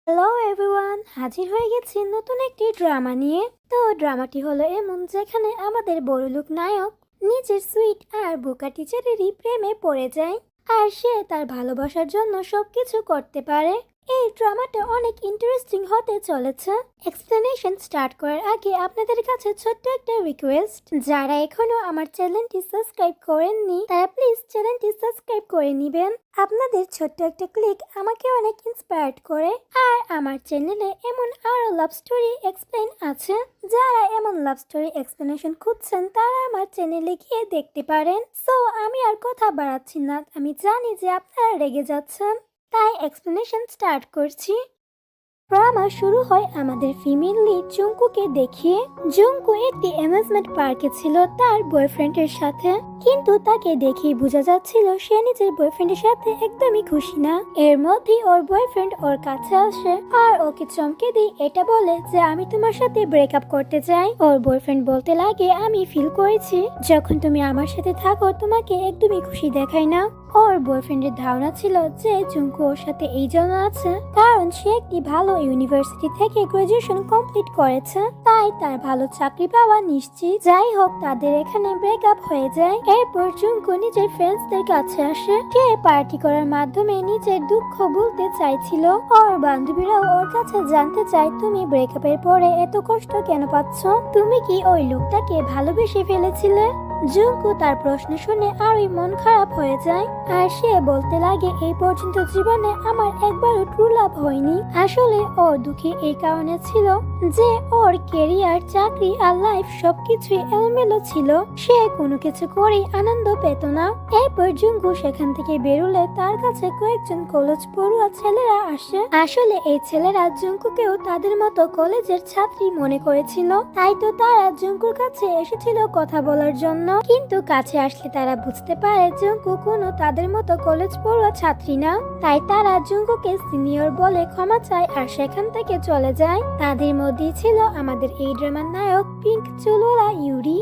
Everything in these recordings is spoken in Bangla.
হ্যালো এভরিওয়ান, হাজির হয়ে গেছি নতুন একটি ড্রামা নিয়ে। তো ড্রামাটি হলো এমন যেখানে আমাদের বড়লোক নায়ক নিজের সুইট আর বোকা টিচারেরই প্রেমে পড়ে যায়, আর সে তার ভালোবাসার জন্য সবকিছু করতে পারে। এই ড্রামাটা অনেক ইন্টারেস্টিং হতে চলেছে। এক্সপ্লেনেশন স্টার্ট করার আগে আপনাদের কাছে ছোট্ট একটা রিকোয়েস্ট, যারা এখনো আমার চ্যানেলটি সাবস্ক্রাইব করেননি তারা প্লিজ চ্যানেলটি সাবস্ক্রাইব করে নেবেন। আপনাদের ছোট্ট একটা ক্লিক আমাকে অনেক ইন্সপায়ার্ড করে। আর আমার চ্যানেলে এমন আরো লাভ স্টোরি এক্সপ্লেন আছে, যারা এমন লাভ স্টোরি এক্সপ্লেনেশন খুঁজছেন তারা আমার চ্যানেলে গিয়ে দেখতে পারেন। সো আমি আর কথা বাড়াচ্ছি না, আমি জানি যে আপনারা রেগে যাচ্ছেন, তাই এক্সপ্লেনেশন স্টার্ট করছি। ড্রামা শুরু হয় আমাদের ফিমেল লিড জুঙ্কুকে দেখিয়ে। জুঙ্কু একটি অ্যামিউজমেন্ট পার্কে ছিল তার বয়ফ্রেন্ডের সাথে, কিন্তু তাকে দেখেই বোঝা যাচ্ছিল সে নিজের বয়ফ্রেন্ডের সাথে একদমই খুশি না। এর মধ্যেই ওর বয়ফ্রেন্ড ওর কাছে আসে আর ওকে চমকে দিয়ে এটা বলে যে আমি তোমার সাথে ব্রেকআপ করতে চাই। ওর বয়ফ্রেন্ড বলতে লাগে আমি ফিল করেছি যখন তুমি আমার সাথে থাকো তোমাকে একদমই খুশি দেখায় না। ওর বয়ফ্রেন্ডের ধারণা ছিল যে জুঙ্কু ওর সাথে এই জন্য আছে কারণ সে একটি ভালো ইউনিভার্সিটি থেকে গ্রাজুয়েশন কমপ্লিট করেছে, তাই তার ভালো চাকরি পাওয়া নিশ্চিত। যাই হোক, তাদের এখানে ব্রেকআপ হয়ে যায়। এরপর জুঙ্কু নিজের ফ্রেন্ডসদের কাছে আসে। সে পার্টি করার মাধ্যমে নিজের দুঃখ বলতে চাইছিল। ওর বান্ধবীরাও ওর কাছে জানতে চায় তুমি ব্রেকআপের পরে এত কষ্ট কেন পাচ্ছ, তুমি কি ওই লোকটাকে ভালোবেসে ফেলেছিলে? জুঙ্কু তার প্রশ্ন শুনে আরই মন খারাপ হয়ে যায় আর সে বলতে লাগে এই পর্যন্ত জীবনে আমার একবারও ট্রু লাভ হয়নি। আসলে ওর দুঃখে এই কারণে ছিল যে ওর ক্যারিয়ার, চাকরি আর লাইফ সবকিছুই এলোমেলো ছিল। সে কোনো কিছু করেই আনন্দ পেত না। এরপর জুঙ্কু সেখান থেকে বেরোলে তার কাছে কয়েকজন কলেজ পড়ুয়া ছেলেরা আসে। আসলে এই ছেলেরা জুঙ্কুকেও তাদের মতো কলেজের ছাত্রী মনে করেছিল, তাই তো তারা জুঙ্কুর কাছে এসেছিল কথা বলার জন্য। কিন্তু কাছে আসলে তারা বুঝতে পারে জুঙ্কু কোনো তাদের মতো কলেজ পড়ুয়া ছাত্রী না, তাই তারা জুঙ্কুকে সিনিয়র বলে ক্ষমা চায় আর সেখান থেকে চলে যায়। তাদের মধ্যেই ছিল আমাদের এই ড্রামার নায়ক পিঙ্ক চুলওয়ালা ইউরি।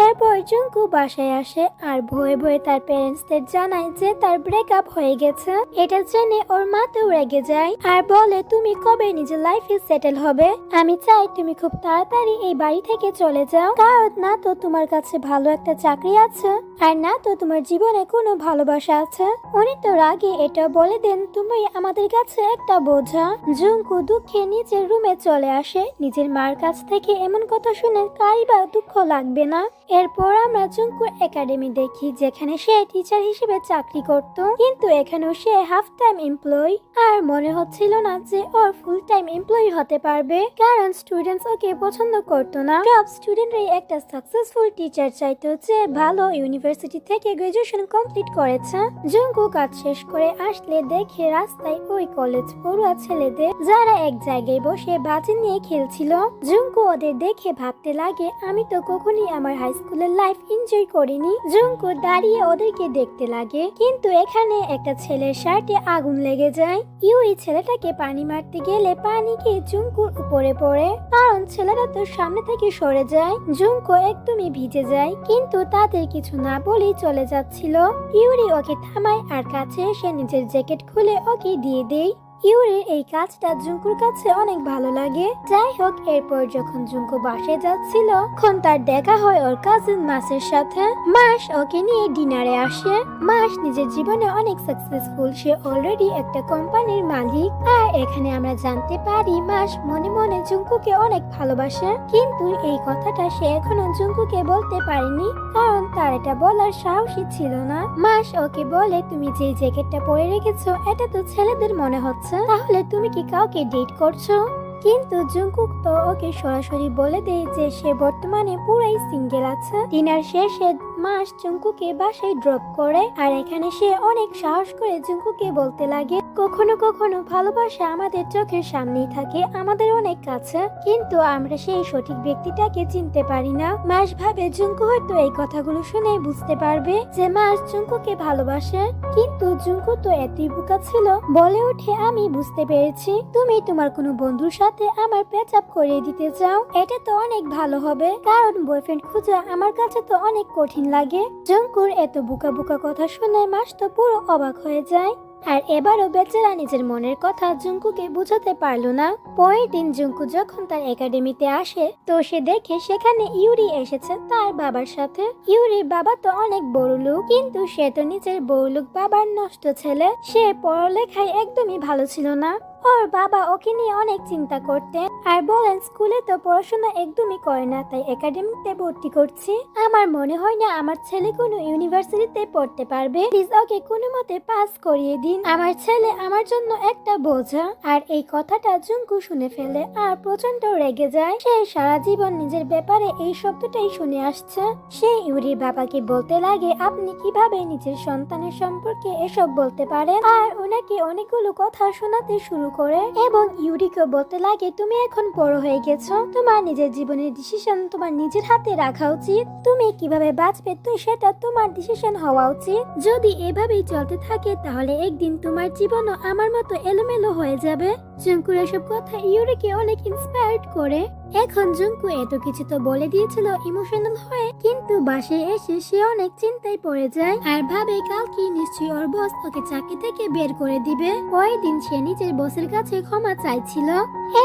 এরপর জুঙ্কু বাসায় আসে আর ভয়ে ভয়ে তার প্যারেন্টসদের জানায় যে তার ব্রেকআপ হয়ে গেছে। এটা জেনে ওর মাতেও রেগে যায় আর বলে তুমি কবে নিজের লাইফে সেটেল হবে? আমি চাই তুমি খুব তাড়াতাড়ি এই বাড়ি থেকে চলে যাও, কারণ না তো তোমার কাছে ভালো একটা চাকরি আছে আর না তো তোমার জীবনে কোনো ভালোবাসা আছে। উনি তো রাগে এটা বলে দেন তুমি আমাদের কাছে একটা বোঝা। জুঙ্কু দুঃখে নিজের রুমে চলে আসে। নিজের মার কাছ থেকে এমন কথা শুনে কারই বা দুঃখ লাগবে না। এরপর আমরা জুঙ্কুর একাডেমি দেখি, যেখানে সে টিচার হিসেবে চাকরি করত, কিন্তু এখানেও সে হাফ টাইম এমপ্লয়ি। আর মনে হচ্ছিল না যে ওর ফুল টাইম এমপ্লয়ি হতে পারবে, কারণ স্টুডেন্টস ওকে পছন্দ করতো না। সব স্টুডেন্টরাই একটা সাকসেসফুল টিচার চাইতো যে ভালো ইউনিভার্সিটি থেকে গ্রাজুয়েশন কমপ্লিট করেছে। জুঙ্কু কাজ শেষ করে আসলে দেখে রাস্তায় ওই কলেজ পড়ুয়া ছেলেদের, যারা এক জায়গায় বসে বাজি নিয়ে খেলছিল। জুঙ্কু ওদের দেখে ভাবতে লাগে আমি তো কখনই আমার হাই স্কুলের লাইফ এনজয় করিনি। জুঙ্কু দাঁড়িয়ে ওদেরকে দেখতে লাগে, কিন্তু এখানে একটা ছেলের শার্টে আগুন লেগে যায়। ইউরি ছেলেটাকে পানি মারতে গেলে পানি গিয়ে জুঙ্কুর উপরে পড়ে, কারণ ছেলেটা তো সামনে থেকে সরে যায়। জুঙ্কু একদমই ভিজে যায়, কিন্তু তাদের কিছু না বলেই চলে যাচ্ছিল। ইউরি ওকে থামায় আর কাছে এসে নিজের জ্যাকেট খুলে ওকে দিয়ে দেয়। ইউরির এই কাজটা জুঙ্কুর কাছে অনেক ভালো লাগে। যাই হোক, এরপর যখন জুঙ্কু বাসায় যাচ্ছিল তখন তার দেখা হয় ওর কাজিন মাসের সাথে। মাস ওকে নিয়ে ডিনারে আসে। মাস নিজের জীবনে অনেক সাকসেসফুল, সে অলরেডি একটা কোম্পানির মালিক। আর এখানে আমরা জানতে পারি মাস মনে মনে জুঙ্কুকে অনেক ভালোবাসে, কিন্তু এই কথাটা সে এখনো জুঙ্কুকে বলতে পারেনি, কারণ তার এটা বলার সাহসই ছিল না। মাস ওকে বলে তুমি যে জ্যাকেটটা পরে রেখেছো এটা তো ছেলেদের মনে হচ্ছে, তাহলে তুমি কি কাউকে ডেট করছো? কিন্তু জুঙ্কুক তো ওকে সরাসরি বলে দেয় যে সে বর্তমানে পুরাই সিঙ্গেল আছে। ডিনার শেষে মাস জুঙ্কুকে বাসায় ড্রপ করে, আর এখানে সে অনেক সাহস করে জুঙ্কুকে বলতে লাগে কখনো কখনো ভালোবাসা আমাদের চোখের সামনেই থাকে, আমাদের অনেক কাছে, কিন্তু আমরা সেই সঠিক ব্যক্তিটাকে চিনতে পারি না। মাস ভাবে জুঙ্কু হয়তো এই কথাগুলো শুনে বুঝতে পারবে যে মাস জুঙ্কুকে ভালোবাসে, কিন্তু জুঙ্কু তো এতই বোকা ছিল, বলে ওঠে আমি বুঝতে পেরেছি, তুমি তোমার কোনো বন্ধুর সাথে আমার প্যাচআপ করিয়ে দিতে চাও। এটা তো অনেক ভালো হবে, কারণ বয়ফ্রেন্ড খোঁজা আমার কাছে তো অনেক কঠিন লাগে। জুঙ্কুর এত বোকা বোকা কথা শুনে মাস তো পুরো অবাক হয়ে যায়। আর এবারও বেচারা নিজের মনের কথা জুঙ্কুকে বোঝাতে পারলো না। পরের দিন জুঙ্কু যখন তার একাডেমিতে আসে তো সে দেখে সেখানে ইউরি এসেছে তার বাবার সাথে। ইউরির বাবা তো অনেক বড় লোক, কিন্তু সে তো নিজের বড় লোক বাবার নষ্ট ছেলে। সে পড়ালেখায় একদমই ভালো ছিল না। ওর বাবা ওকে নিয়ে অনেক চিন্তা করতেন আর বলেন স্কুলে তো পড়াশোনা একদমই করে না, তাই একাডেমিতে ভর্তি করছি। আমার মনে হয় না আমার ছেলে কোনো ইউনিভার্সিটিতে পড়তে পারবে, প্লিজ ওকে কোনো মতে পাস করিয়ে দিন। আমার ছেলে আমার জন্য একটা বোঝা। আর এই কথাটা জুঙ্কু শুনে ফেলে আর প্রচন্ড রেগে যায়। সে সারা জীবন নিজের ব্যাপারে এই শব্দটাই শুনে আসছে। সে ইউরির বাবাকে বলতে লাগে, আপনি কিভাবে নিজের সন্তানের সম্পর্কে এসব বলতে পারেন? আর ওনাকে অনেকগুলো কথা শোনাতে শুরু করে এবং ইউরিকে বলতে লাগে, তুমি এখন বড় হয়ে গেছো, তোমার নিজের জীবনের ডিসিশন তোমার নিজের হাতে রাখা উচিত। তুমি কিভাবে বাঁচবে তো সেটা তোমার ডিসিশন হওয়া উচিত। যদি এভাবেই চলতে থাকে তাহলে একদিন তোমার জীবনও আমার মতো এলোমেলো হয়ে যাবে। জুঙ্কুর এসব কথা ইউরিকে অনেক ইন্সপায়ার্ড করে। এখন জুঙ্কু এত কিছু তো বলে দিয়েছিল ইমোশনাল হয়ে, কিন্তু বাসায় এসে সে অনেক চিন্তায় পড়ে যায় আর ভাবে কালকে নিশ্চয়ই ওর বস ওকে চাকরি থেকে বের করে দিবে। পরের দিন সে নিজের বসের কাছে ক্ষমা চাইছিল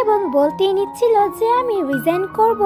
এবং বলতেই নিচ্ছিল যে আমি রিজাইন করব।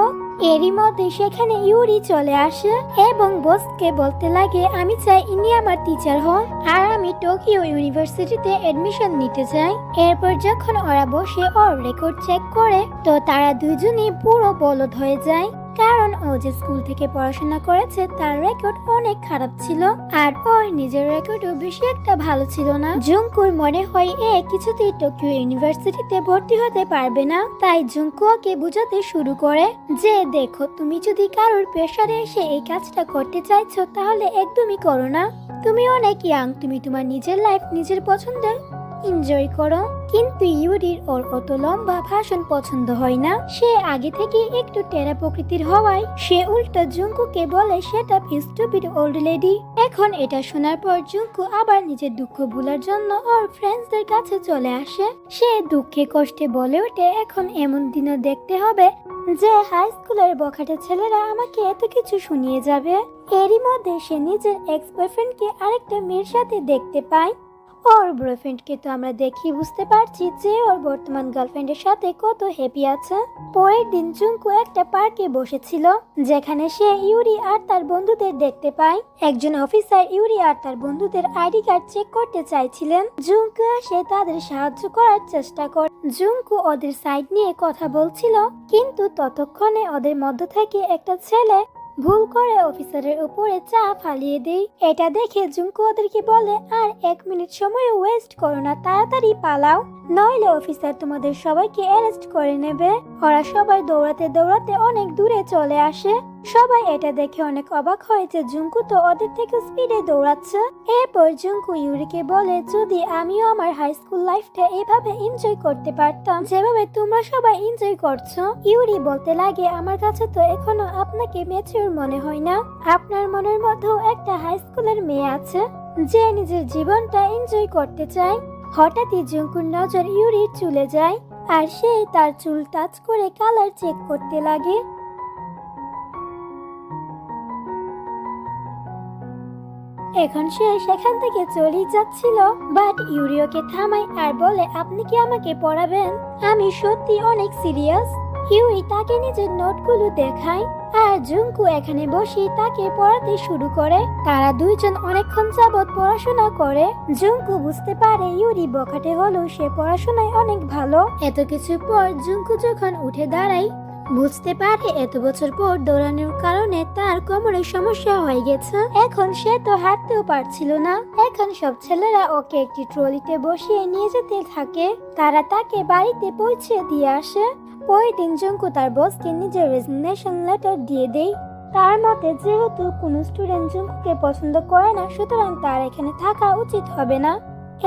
এরই মধ্যে সেখানে ইউরি চলে আসে এবং বসকে বলতে লাগে, আমি চাই ইনি আমার টিচার হন আর আমি টোকিও ইউনিভার্সিটিতে এডমিশন নিতে চাই। এরপর যখন ওরা বসে ওর রেকর্ড চেক করে তো তারা দুজনেই পুরো বলদ হয়ে যায়, কারণ ও যে স্কুল থেকে পড়াশোনা করেছে তার রেকর্ড অনেক খারাপ ছিল আর ওর নিজের রেকর্ডও বেশি একটা ভালো ছিল না। জুঙ্কুর মনে হয় কিছুতেই টোকিও ইউনিভার্সিটিতে ভর্তি হতে পারবে না, তাই জুঙ্কু ওকে বোঝাতে শুরু করে যে দেখো, তুমি যদি কারোর প্রেসারে এসে এই কাজটা করতে চাইছো তাহলে একদমই করো না। তুমি অনেক ইয়াং, তুমি তোমার নিজের লাইফ নিজের পছন্দের এনজয় করো। কিন্তু ইউরির ওর অত লম্বা ভাষণ পছন্দ হয় না। সে আগে থেকে একটু টেরা প্রকৃতির হওয়ায় সে উল্টো জুঙ্কুকে বলে সেটা স্টুপিড ওল্ড লেডি। এখন এটা শোনার পর জুঙ্কু আবার নিজের দুঃখ ভুলার জন্য ওর ফ্রেন্ডসদের কাছে চলে আসে। সে দুঃখে কষ্টে বলে ওঠে, এখন এমন দিনও দেখতে হবে যে হাই স্কুলের বখাটে ছেলেরা আমাকে এত কিছু শুনিয়ে যাবে। এরই মধ্যে সে নিজের এক্স বয়ফ্রেন্ডকে আরেকটা মেয়ের সাথে দেখতে পায়। ওর বয়ফ্রেন্ডকে তো আমরা দেখি বুঝতে পারছি যে ওর বর্তমান গার্লফ্রেন্ডের সাথে কত হ্যাপি আছে। পরের দিন জুঙ্কু একটা পার্কে বসেছিল যেখানে সে ইউরি আর তার বন্ধুদের দেখতে পায়। একজন অফিসার ইউরি আর তার বন্ধুদের আইডি কার্ড চেক করতে চাইছিলেন। জুঙ্কু সে তাদের সাহায্য করার চেষ্টা করে। জুঙ্কু ওদের সাইড নিয়ে কথা বলছিল, কিন্তু ততক্ষণে ওদের মধ্য থেকে একটা ছেলে ভুল করে অফিসারের উপরে চা ফালিয়ে দেয়। এটা দেখে জুঙ্কু ওদেরকে বলে, আর 1 মিনিট সময় ওয়েস্ট করো না, তাড়াতাড়ি পালাও, নইলে অফিসার তোমাদের সবাইকে অ্যারেস্ট করে নেবে। ওরা সবাই দৌড়াতে দৌড়াতে অনেক দূরে চলে আসে। সবাই এটা দেখে অনেক অবাক হয় যে জুঙ্কু তো ওদের থেকে স্পিডে দৌড়াচ্ছে। এরপর জুঙ্কু ইউরিকে বলে, যদি আমিও আমার হাই স্কুল লাইফটা এইভাবে এনজয় করতে পারতাম যেভাবে তোমরা সবাই এনজয় করছো। ইউরি বলতে লাগে, আমার কাছে তো এখনো আপনাকে ম্যাচিউর মনে হয় না। আপনার মনের মধ্যেও একটা হাই স্কুলের মেয়ে আছে যে নিজের জীবনটা এনজয় করতে চায়। হঠাৎই জুঙ্কুর নজর ইউরির চুলে যায় আর সে তার চুল টাচ করে কালার চেক করতে লাগে। এখন সে সেখান থেকে চলেই যাচ্ছিল, বাট ইউরি ওকে থামায় আর বলে, আপনি কি আমাকে পড়াবেন? আমি সত্যি অনেক সিরিয়াস। ইউরি তাকে নিজের নোটগুলো দেখায় আর জুঙ্কু এখানে বসে তাকে পড়াতে শুরু করে। তারা দুইজন অনেকক্ষণ যাবৎ পড়াশোনা করে। জুঙ্কু বুঝতে পারে ইউরি বখাটে হলেও সে পড়াশোনায় অনেক ভালো। এত কিছু পর জুঙ্কু যখন উঠে দাঁড়ায় বুঝতে পারে এত বছর পর দৌড়ানোর কারণে তার কোমরে সমস্যা হয়ে গেছে। এখন সে তো হাঁটতেও পারছিল না। এখন সব ছেলেরা ওকে একটি ট্রলিতে বসিয়ে নিয়ে যেতে থাকে। তারা তাকে বাড়িতে পৌঁছে দিয়ে আসে। পরের দিন জুঙ্কু তার বসকে নিজের রেজিগনেশন লেটার দিয়ে দেয়। তার মতে যেহেতু কোনো স্টুডেন্ট জুঙ্কুকে পছন্দ করে না, সুতরাং তার এখানে থাকা উচিত হবে না।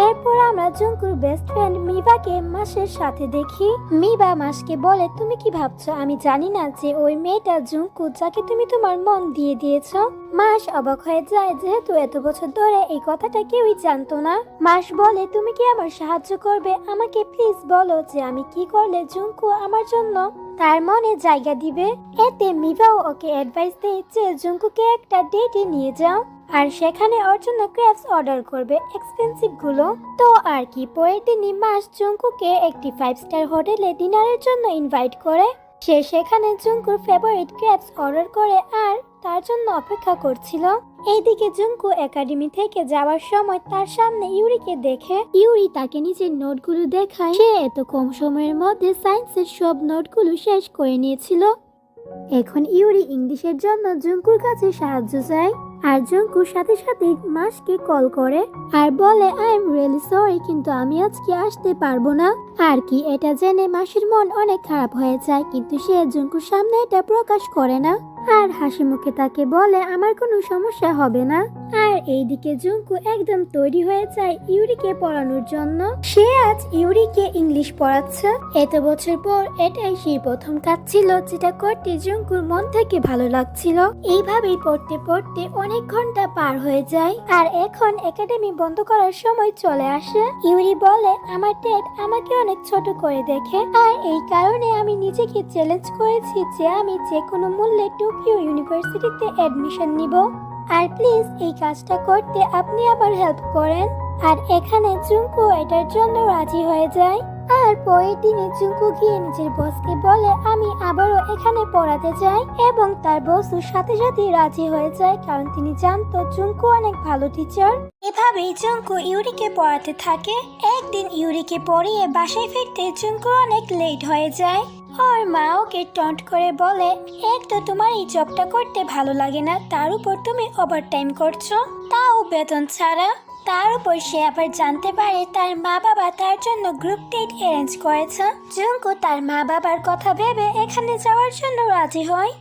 এরপর আমরা জুঙ্কুর বেস্ট ফ্রেন্ড মিবাকে মাসের সাথে দেখি। মিবা মাসকে বলে, তুমি কি ভাবছো আমি জানি না যে ওই মেয়েটা জুঙ্কু যাকে তুমি তোমার মন দিয়ে দিয়েছো? মাস অবাক হয়ে যায়, যেহেতু এত বছর ধরে এই কথাটা কেউই জানতো না। মাস বলে, তুমি কি আমার সাহায্য করবে? আমাকে প্লিজ বলো যে আমি কি করলে জুঙ্কু আমার জন্য তার মনে জায়গা দিবে। এতে মিবাও ওকে অ্যাডভাইস দেয় যে জুঙ্কুকে একটা ডেটে নিয়ে যাও। আর সেখানে ওর জন্য ক্রেপস অর্ডার করবে, এক্সপেন্সিভ গুলো। তো আর কি, পরের দিনই মাস জুঙ্কুকে একটি 5 স্টার হোটেলে ডিনারের জন্য ইনভাইট করে। সে সেখানে জুঙ্কুর ফেভারিট ক্রেপস অর্ডার করে আর তার জন্য অপেক্ষা করছিল। এইদিকে জুঙ্কু একাডেমি থেকে যাওয়ার সময় তার সামনে ইউরিকে দেখে। ইউরি তাকে নিজের নোটগুলো দেখায়। সে এত কম সময়ের মধ্যে সায়েন্সের সব নোটগুলো শেষ করে নিয়েছিল। এখন ইউরি ইংলিশের জন্য জুঙ্কুর কাছে সাহায্য চায়। আর জুঙ্কুর সাথে সাথে মাসকে কল করে আর বলে আই এম রিয়েলি সরি, কিন্তু আমি আজকে আসতে পারবো না। আর কি, এটা জেনে মাসের মন অনেক খারাপ হয়ে যায়, কিন্তু সে জুঙ্কুর সামনে এটা প্রকাশ করে না আর হাসি মুখে তাকে বলে আমার কোনো সমস্যা হবে না। আর এইদিকে জুঙ্কু একদম তৈরি হয়ে যায় ইউরিকে পড়ানোর জন্য। সে আজ ইউরিকে ইংলিশ পড়াচ্ছে। এত বছর পর এটাই সেই প্রথম কাজ ছিল যেটা করতে জুঙ্কুর মন থেকে ভালো লাগছিল। এইভাবেই পড়তে পড়তে অনেক ঘন্টা পার হয়ে যায় আর এখন একাডেমি বন্ধ করার সময় চলে আসে। ইউরি বলে আমার ড্যাড আমাকে অনেক ছোট করে দেখে আর এই কারণে আমি নিজেকে চ্যালেঞ্জ করেছি যে আমি যে কোনো মূল্যে টোকিও ইউনিভার্সিটিতে অ্যাডমিশন নিব। আর প্লিজ এই কাজটা করতে আপনি আবার হেল্প করেন। আর এখানে জুঙ্কু এটার জন্য রাজি হয়ে যায়। আর পরের দিনে জুঙ্কু গিয়ে নিজের বসকে বলে আমি আবারও এখানে পড়াতে চাই এবং তার বসও সাথে সাথে রাজি হয়ে যায়, কারণ তিনি জানতো জুঙ্কু অনেক ভালো টিচার। এভাবেই জুঙ্কু ইউরিকে পড়াতে থাকে। একদিন ইউরিকে পড়িয়ে বাসায় ফিরতে জুঙ্কু অনেক লেট হয়ে যায়। ওর মা ওকে টন্ট করে বলে এক তো তোমার এই জবটা করতে ভালো লাগে না, তার উপর তুমি ওভারটাইম করছো, তাও বেতন ছাড়া। তার উপর সে আবার জানতে পারে তার মা বাবা তার জন্য গ্রুপ ডেট অ্যারেঞ্জ করেছে। জুঙ্কু তার মা বাবার কথা ভেবে এখানে যাওয়ার জন্য রাজি হয়।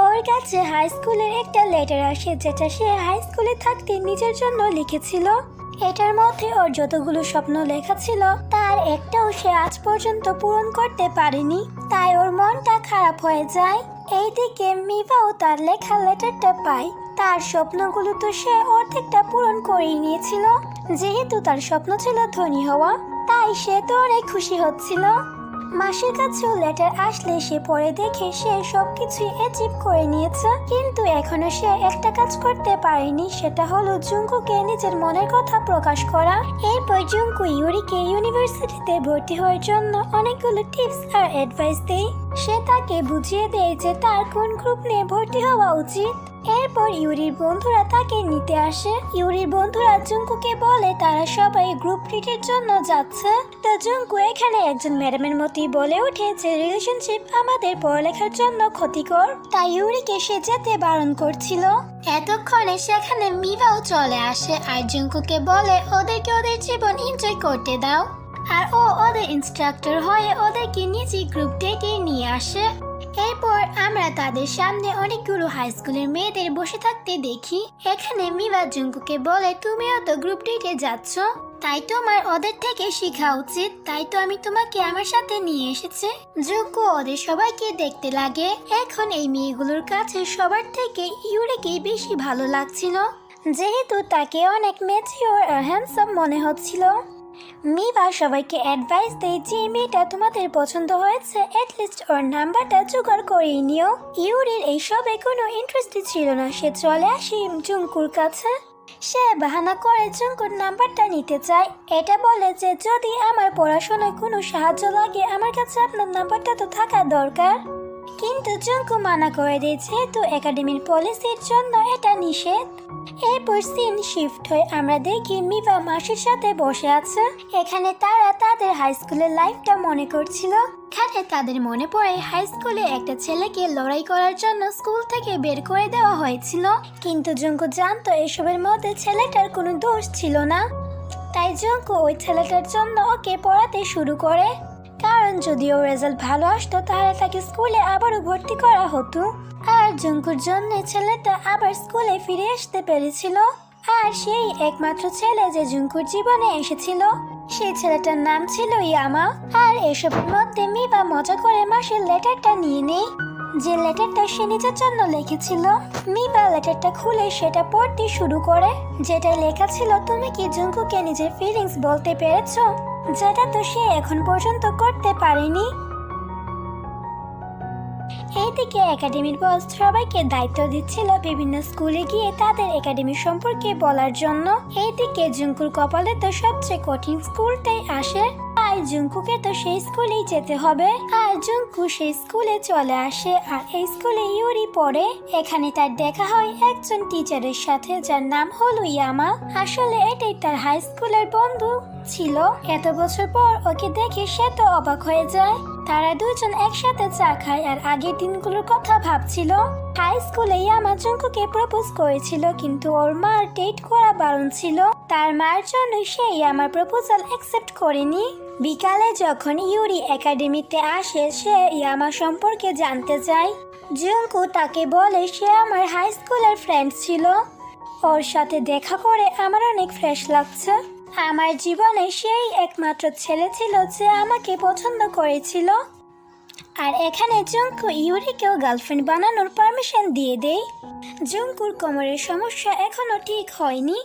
ওর কাছে হাই স্কুলের একটা লেটার আসে যেটা সে হাই স্কুলে থাকতে নিজের জন্য লিখেছিল। এটার মধ্যে ওর যতগুলো স্বপ্ন লেখা ছিল তার একটাও সে আজ পর্যন্ত পূরণ করতে পারেনি, তাই ওর মনটা খারাপ হয়ে যায়। এইদিকে মিভাও তার লেখা লেটারটা পায়। তার স্বপ্নগুলো তো সে অর্ধেকটা পূরণ করেই নিয়েছিল। যেহেতু তার স্বপ্ন ছিল ধনী হওয়া, তাই সে তো অনেক খুশি হচ্ছিল। মাসির কাছেও লেটার আসলে সে পরে দেখে সে সবকিছুই অ্যাচিভ করে নিয়েছে, কিন্তু এখনো সে একটা কাজ করতে পারেনি, সেটা হলো জুঙ্কুকে নিজের মনের কথা প্রকাশ করা। এরপর জুঙ্কু ইউরিকে ইউনিভার্সিটিতে ভর্তি হওয়ার জন্য অনেকগুলো টিপস আর অ্যাডভাইস দেয়। সে তাকে বুঝিয়ে দেয় যে তার কোন গ্রুপ নিয়ে ভর্তি হওয়া উচিত। এরপর ইউরির বন্ধুরা তাকে নিতে আসে। ইউরির বন্ধুরা জুঙ্কুকে বলে তারা সবাই গ্রুপ ট্রিটের জন্য যাচ্ছে। তো জুঙ্কু এখানে একজন ম্যাডামের মতোই বলে ওঠে যে রিলেশনশিপ আমাদের পড়ালেখার জন্য ক্ষতিকর, তাই ইউরিকে সে যেতে বারণ করছিল। এতক্ষণে সেখানে মিভাও চলে আসে আর জুঙ্কুকে বলে ওদেরকে ওদের জীবন এনজয় করতে দাও। আর ও ওদের ইনস্ট্রাক্টর হয়ে ওদেরকে নিজে গ্রুপ ডেটে নিয়ে আসে। এরপর আমরা তাদের সামনে অনেকগুলো হাই স্কুলের মেয়েদের বসে থাকতে দেখি। এখানে মিভা জুঙ্কুকে বলে তুমিও তো গ্রুপ ডেটে যাচ্ছ, তাই তোমার ওদের থেকে শেখা উচিত, তাই তো আমি তোমাকে আমার সাথে নিয়ে এসেছি। জুঙ্কু ওদের সবাইকে দেখতে লাগে। এখন এই মেয়েগুলোর কাছে সবার থেকে ইউরিকেই বেশি ভালো লাগছিল, যেহেতু তাকে অনেক ম্যাচিওর আর হ্যান্ডসাম মনে হচ্ছিল। মিভা সবাইকে অ্যাডভাইস দেয় যে মেয়েটা তোমাদের পছন্দ হয়েছে, অ্যাটলিস্ট ওর নাম্বারটা জোগাড় করেই নিও। ইউরির এইসবে কোনো ইন্টারেস্টই ছিল না। সে চলে আসে জুঙ্কুর কাছে। সে বাহানা করে জুঙ্কুর নাম্বারটা নিতে চায়। এটা বলে যে যদি আমার পড়াশোনায় কোনো সাহায্য লাগে আমার কাছে আপনার নাম্বারটা তো থাকা দরকার। কিন্তু জুঙ্কু মানা করে দেয় যেহেতু একাডেমির পলিসির জন্য এটা নিষেধ। এরপর সিন শিফট হয়ে আমরা দেখি মিভা মাসির সাথে বসে আছে। এখানে তারা তাদের হাই স্কুলের লাইফটা মনে করছিল। এখানে তাদের মনে পড়ে হাই স্কুলে একটা ছেলেকে লড়াই করার জন্য স্কুল থেকে বের করে দেওয়া হয়েছিল, কিন্তু জুঙ্কু জানতো এসবের মধ্যে ছেলেটার কোনো দোষ ছিল না। তাই জুঙ্কু ওই ছেলেটার জন্য ওকে পড়াতে শুরু করে, কারণ যদি ওর রেজাল্ট ভালো আসতো তাহলে তাকে স্কুলে আবারও ভর্তি করা হতো। আর জুঙ্কুর জন্য ছেলেটা আবার স্কুলে ফিরে আসতে পেরেছিল। আর সেই একমাত্র ছেলে যে জুঙ্কুর জীবনে এসেছিল, সেই ছেলেটার নাম ছিল ইয়ামা। আর এসবের মধ্যে মিভা মজা করে মাসের লেটারটা নিয়ে নেই, যে লেটারটা সে নিজের জন্য লিখেছিল। মিভা লেটারটা খুলে সেটা পড়তে শুরু করে, যেটা লেখা ছিল তুমি কি জুঙ্কুকে নিজের ফিলিংস বলতে পেরেছো, যেটা তো সে এখন পর্যন্ত করতে পারেনি। এইদিকে একাডেমির বস সবাইকে দায়িত্ব দিচ্ছিল বিভিন্ন স্কুলে গিয়ে তাদের একাডেমি সম্পর্কে বলার জন্য। এইদিকে জুঙ্কুর কপালে তো সবচেয়ে কঠিন স্কুলটাই আসে, আর জুঙ্কুকে তো সেই স্কুলেই যেতে হবে। আর জুঙ্কু সেই স্কুলে চলে আসে, আর এই স্কুলে ইউরি পড়ে। এখানে তার দেখা হয় একজন টিচারের সাথে, যার নাম হলো ইয়ামা। আসলে এটাই তার হাই স্কুলের বন্ধু ছিল। এত বছর পর ওকে দেখে সে তো অবাক হয়ে যায়। তারা দুজন একসাথে চা খায় আর আগের দিনগুলোর কথা ভাবছিল। হাই স্কুলে ইয়ামা জুঙ্কুকে প্রপোজ করেছিল, কিন্তু ওর মার ডেট করা বারণ ছিল। তার মার জন্য সে ইয়ামার প্রপোজাল অ্যাকসেপ্ট করেনি। বিকালে যখন ইউরি একাডেমিতে আসে, সে ইয়ামা সম্পর্কে জানতে চায়। জুঙ্কু তাকে বলে সে আমার হাই স্কুলের ফ্রেন্ড ছিল, ওর সাথে দেখা করে আমার অনেক ফ্রেশ লাগছে। আমার জীবনে সেই একমাত্র ছেলে ছিল যে আমাকে পছন্দ করেছিল। আর এখানে জুঙ্কু ইউরিকেও গার্লফ্রেন্ড বানানোর পারমিশন দিয়ে দেয়। জুঙ্কুর কোমরের সমস্যা এখনো ঠিক হয়নি।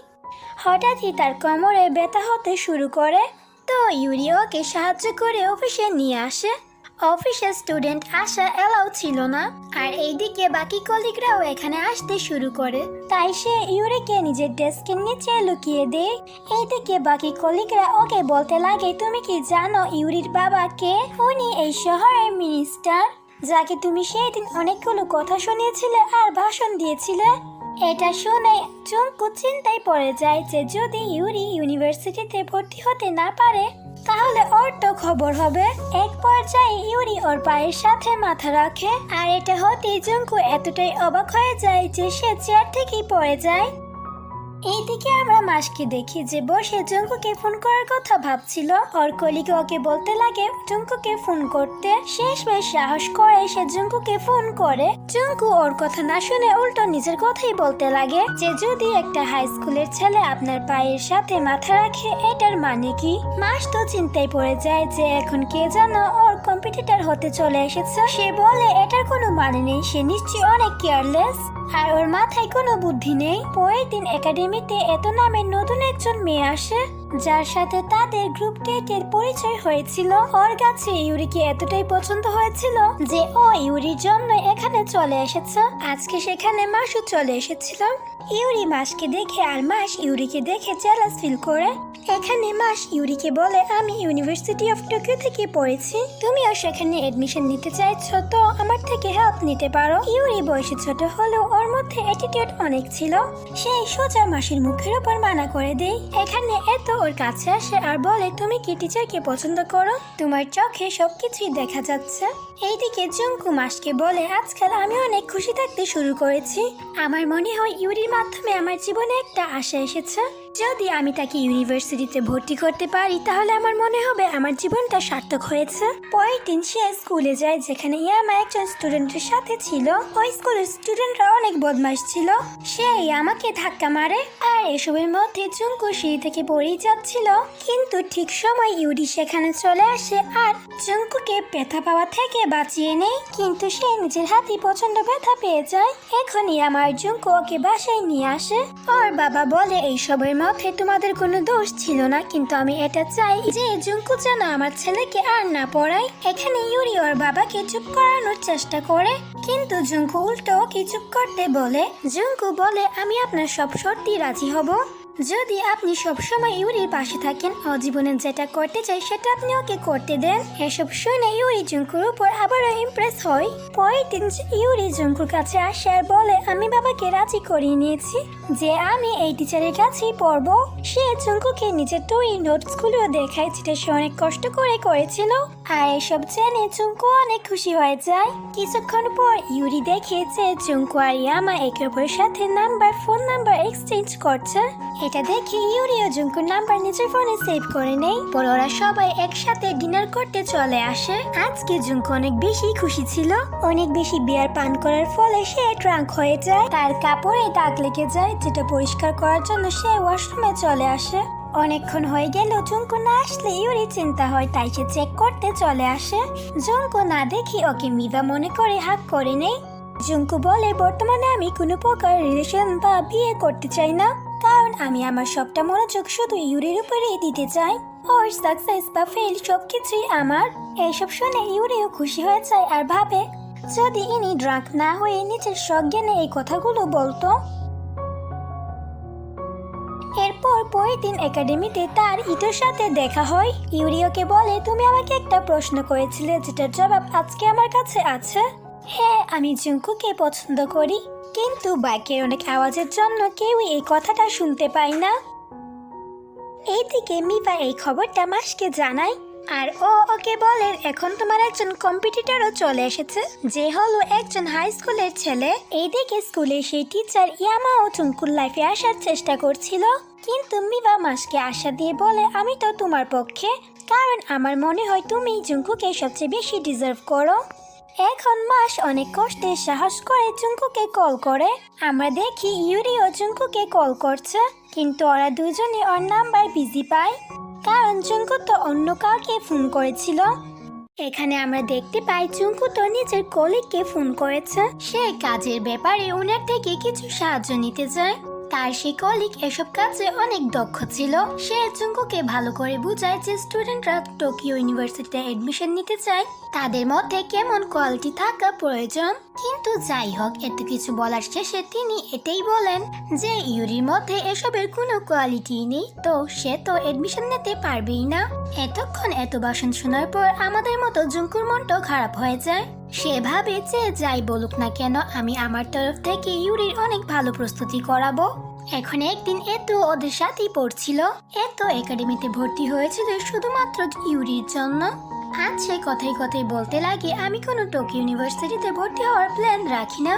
হঠাৎই তার কোমরে ব্যথা হতে শুরু করে, তো ইউরি ওকে সাহায্য করে অফিসে নিয়ে আসে। অফিসে স্টুডেন্ট আসা এলাও ছিল না, আর এইদিকে বাকি কলিগরাও এখানে আসতে শুরু করে। তাই সে ইউরিকে নিজের ডেস্কের নিচে লুকিয়ে দেয়। এইদিকে বাকি কলিগরা ওকে বলতে লাগে, তুমি কি জানো ইউরির বাবা কে? উনি এই শহরের মিনিস্টার, যাকে তুমি সেই দিন অনেকগুলো কথা শুনিয়েছিলে আর ভাষণ দিয়েছিলে। এটা শুনে জুঙ্কু চিন্তায় পড়ে যায় যে যদি ইউরি ইউনিভার্সিটিতে ভর্তি হতে না পারে তাহলে ওর তো খবর হবে। এক পর্যায়ে ইউরি ওর পায়ের সাথে মাথা রাখে, আর এটা হতেই জুঙ্কু এতটাই অবাক হয়ে যায় যে সে চেয়ার থেকেই পড়ে যায়। এইদিকে আমরা মাসকে দেখি যে বসে জুঙ্কুকে ফোন করার কথা ভাবছিল। ওর কলিগ ওকে বলতে লাগে জুঙ্কুকে ফোন করতে। শেষমেশ সাহস করে সে জুঙ্কুকে ফোন করে। জুঙ্কু ওর কথা না শুনে উল্টো নিজের কথাই বলতে লাগে যে যদি একটা হাই স্কুলের ছেলে আপনার পায়ের সাথে মাথা রাখে এটার মানে কি। মাস তো চিন্তায় পড়ে যায় যে এখন কে যেন ওর কম্পিটিটর হতে চলে এসেছে। সে বলে এটার কোনো মানে নেই, সে নিশ্চয়ই অনেক কেয়ারলেস, আর ওর মাথায় কোনো বুদ্ধি নেই। পরের দিন একাডেমিতে এত নামের নতুন একজন মেয়ে আসে, যার সাথে তাদের গ্রুপ ডেটের পরিচয় হয়েছিল। ওর কাছে ইউরিকে এতটাই পছন্দ হয়েছিল যে ও ইউরির জন্য এখানে চলে এসেছে। আজকে সেখানে মাসও চলে এসেছিল। ইউরি মাসকে দেখে আর মাস ইউরিকে দেখে জেলাস ফিল করে। এখানে মাস ইউরিকে বলে আমি ইউনিভার্সিটি অফ টোকিও থেকে পড়েছি, তুমিও সেখানে এডমিশন নিতে চাইছো তো আমার থেকে হেল্প নিতে পারো। ইউরি বয়সে ছোট হলেও ওর মধ্যে অ্যাটিটিউড অনেক ছিল। সেই সোজা মাসির মুখের উপর মানা করে দেয়। এখানে এত ওর কাছে আসে আর বলে তুমি কি টিচারকে পছন্দ করো? তোমার চোখে সবকিছুই দেখা যাচ্ছে। এইদিকে জুঙ্কু মাসকে বলে আজকাল আমি অনেক খুশি থাকতে শুরু করেছি। আমার মনে হয় ইউরির মাধ্যমে আমার জীবনে একটা আশা এসেছে। যদি আমি তাকে ইউনিভার্সিটিতে ভর্তি করতে পারি তাহলে আমার মনে হবে আমার জীবনটা সার্থক হয়েছে। পরের দিন সে স্কুলে যায় যেখানে ইয়ামা একজন স্টুডেন্টের সাথে ছিল। ওই স্কুলের স্টুডেন্টরা অনেক বদমাশ ছিল। সে ইয়ামাকে ধাক্কা মারে, আর এসবের মধ্যে জুঙ্কু সিঁড়ি থেকে পড়েই যাচ্ছিল। কিন্তু ঠিক সময় ইউরি সেখানে চলে আসে আর জুঙ্কুকে ব্যথা পাওয়া থেকে বাঁচিয়ে নেয়। কিন্তু সে নিজের হাতে প্রচন্ড ব্যথা পেয়ে যায়। এখন ইয়ামার জুঙ্কু ওকে বাসায় নিয়ে আসে। ওর বাবা বলে এইসবের মধ্যে তোমাদের কোনো দোষ ছিল না, কিন্তু আমি এটা চাই যে জুঙ্কু যেন আমার ছেলেকে আর না পড়ায়। এখানে ইউরি ওর বাবাকে চুপ করানোর চেষ্টা করে, কিন্তু জুঙ্কু উল্টো ওকে চুপ করতে বলে। জুঙ্কু বলে আমি আপনার সব শর্তে রাজি হব যদি আপনি সবসময় ইউরির পাশে থাকেন। ও জীবনে যেটা করতে চাই সেটা আপনি ওকে করতে দেন। এসব শুনে ইউরি জুঙ্কুর উপর আবারও ইমপ্রেস হয়। পরের দিন ইউরি জুঙ্কুর কাছে আসে আর বলে আমি বাবাকে রাজি করিয়ে নিয়েছি যে আমি এই টিচারের কাছেই পড়বো। সে জুঙ্কুকে নিজের তৈরি নোটসগুলো দেখায় যেটা সে অনেক কষ্ট করে করেছিল। আর এসব জেনে জুঙ্কু অনেক খুশি হয়ে যায়। কিছুক্ষণ পর ইউরি দেখে যে জুঙ্কু আর ইয়ামা একে অপরের সাথে ফোন নাম্বার এক্সচেঞ্জ করছে। এটা দেখে ইউরি ও জুঙ্কুর নাম্বার নিজের ফোনে সেভ করে নেয়। পরে ওরা সবাই একসাথে ডিনার করতে চলে আসে। আজকে জুঙ্কু অনেক বেশি খুশি ছিল। অনেক বেশি বিয়ার পান করার ফলে সে ড্রাঙ্ক হয়ে যায়। তার কাপড়ে দাগ লেগে যায়, যেটা পরিষ্কার করার জন্য সে ওয়াশরুমে চলে আসে। অনেকক্ষণ হয়ে গেল জুঙ্কু না আসলে ইউরি চিন্তা হয়, তাই সে চেক করতে চলে আসে। জুঙ্কু না দেখি ওকে মিভা মনে করে হাক করে নেয়। জুঙ্কু বলে বর্তমানে আমি কোনো প্রকার রিলেশন বা বিয়ে করতে চাই না, কারণ আমি আমার সবটা মনোযোগ শুধু ইউরির উপরেই দিতে চাই। ওর সাকসেস বা ফেল সবকিছুই আমার। এইসব শুনে ইউরিও খুশি হয়ে যায় আর ভাবে যদি ইনি ড্রাঙ্ক না হয়ে নিজের সজ্ঞানে এই কথাগুলো বলতো। এরপর পরের দিন একাডেমিতে তার ইটোর সাথে দেখা হয়। ইউরি ওকে বলে, তুমি আমাকে একটা প্রশ্ন করেছিলে যেটার জবাব আজকে আমার কাছে আছে। হ্যাঁ, আমি জুঙ্কুকে পছন্দ করি, কিন্তু বাইকের অনেক আওয়াজের জন্য কেউই এই কথাটা শুনতে পায় না। এইদিকে মিভা এই খবরটা মাসকে জানায়, আর ও ওকে বলে এখন তোমার একজন কম্পিটিটরও চলে এসেছে, যে হলো একজন হাই স্কুলের ছেলে। এইদিকে স্কুলে সেই টিচার ইয়ামাও জুঙ্কুর লাইফে আসার চেষ্টা করছিল, কিন্তু মিভা মাসকে আশা দিয়ে বলে, আমি তো তোমার পক্ষে, কারণ আমার মনে হয় তুমি জুঙ্কুকে সবচেয়ে বেশি ডিজার্ভ করো। এখন মাস অনেক কষ্টে সাহস করে জুঙ্কুকে কল করে। আমরা দেখি ইউরি ও জুঙ্কুকে কল করছে, কিন্তু ওরা দুজনে ওর নাম্বার বিজি পায়, কারণ জুঙ্কু তো অন্য কাউকে ফোন করেছিল। এখানে আমরা দেখতে পাই জুঙ্কু তো নিজের কলিগকে ফোন করেছে, সে কাজের ব্যাপারে ওনার থেকে কিছু সাহায্য নিতে চায়। তার সেই কলিগ এসব কাজে অনেক দক্ষ ছিল। সে জুঙ্কুকে ভালো করে বুঝায় যে স্টুডেন্টরা টোকিও ইউনিভার্সিটিতে এডমিশন নিতে চায়, তাদের মধ্যে কেমন কোয়ালিটি থাকা প্রয়োজন। কিন্তু যাই হোক, এত কিছু বলার শেষে তিনি এটাই বলেন যে ইউরির মধ্যে এসবের কোনো কোয়ালিটি নেই, তো সে তো এডমিশন নিতে পারবেই না। এতক্ষণ এত ভাষণ শোনার পর আমাদের মতো জুঙ্কুর মনটাও খারাপ হয়ে যায়। সে ভাবে যে যাই বলুক না কেন, আমি আমার তরফ থেকে ইউরির অনেক ভালো প্রস্তুতি করাবো। এখন একদিন এত ওদের সাথেই পড়ছিল। এত একাডেমিতে ভর্তি হয়েছিল শুধুমাত্র ইউরির জন্য। আজ সে কথায় কথায় বলতে লাগে, আমি কোনো টোকিও ইউনিভার্সিটিতে ভর্তি হওয়ার প্ল্যান রাখি না,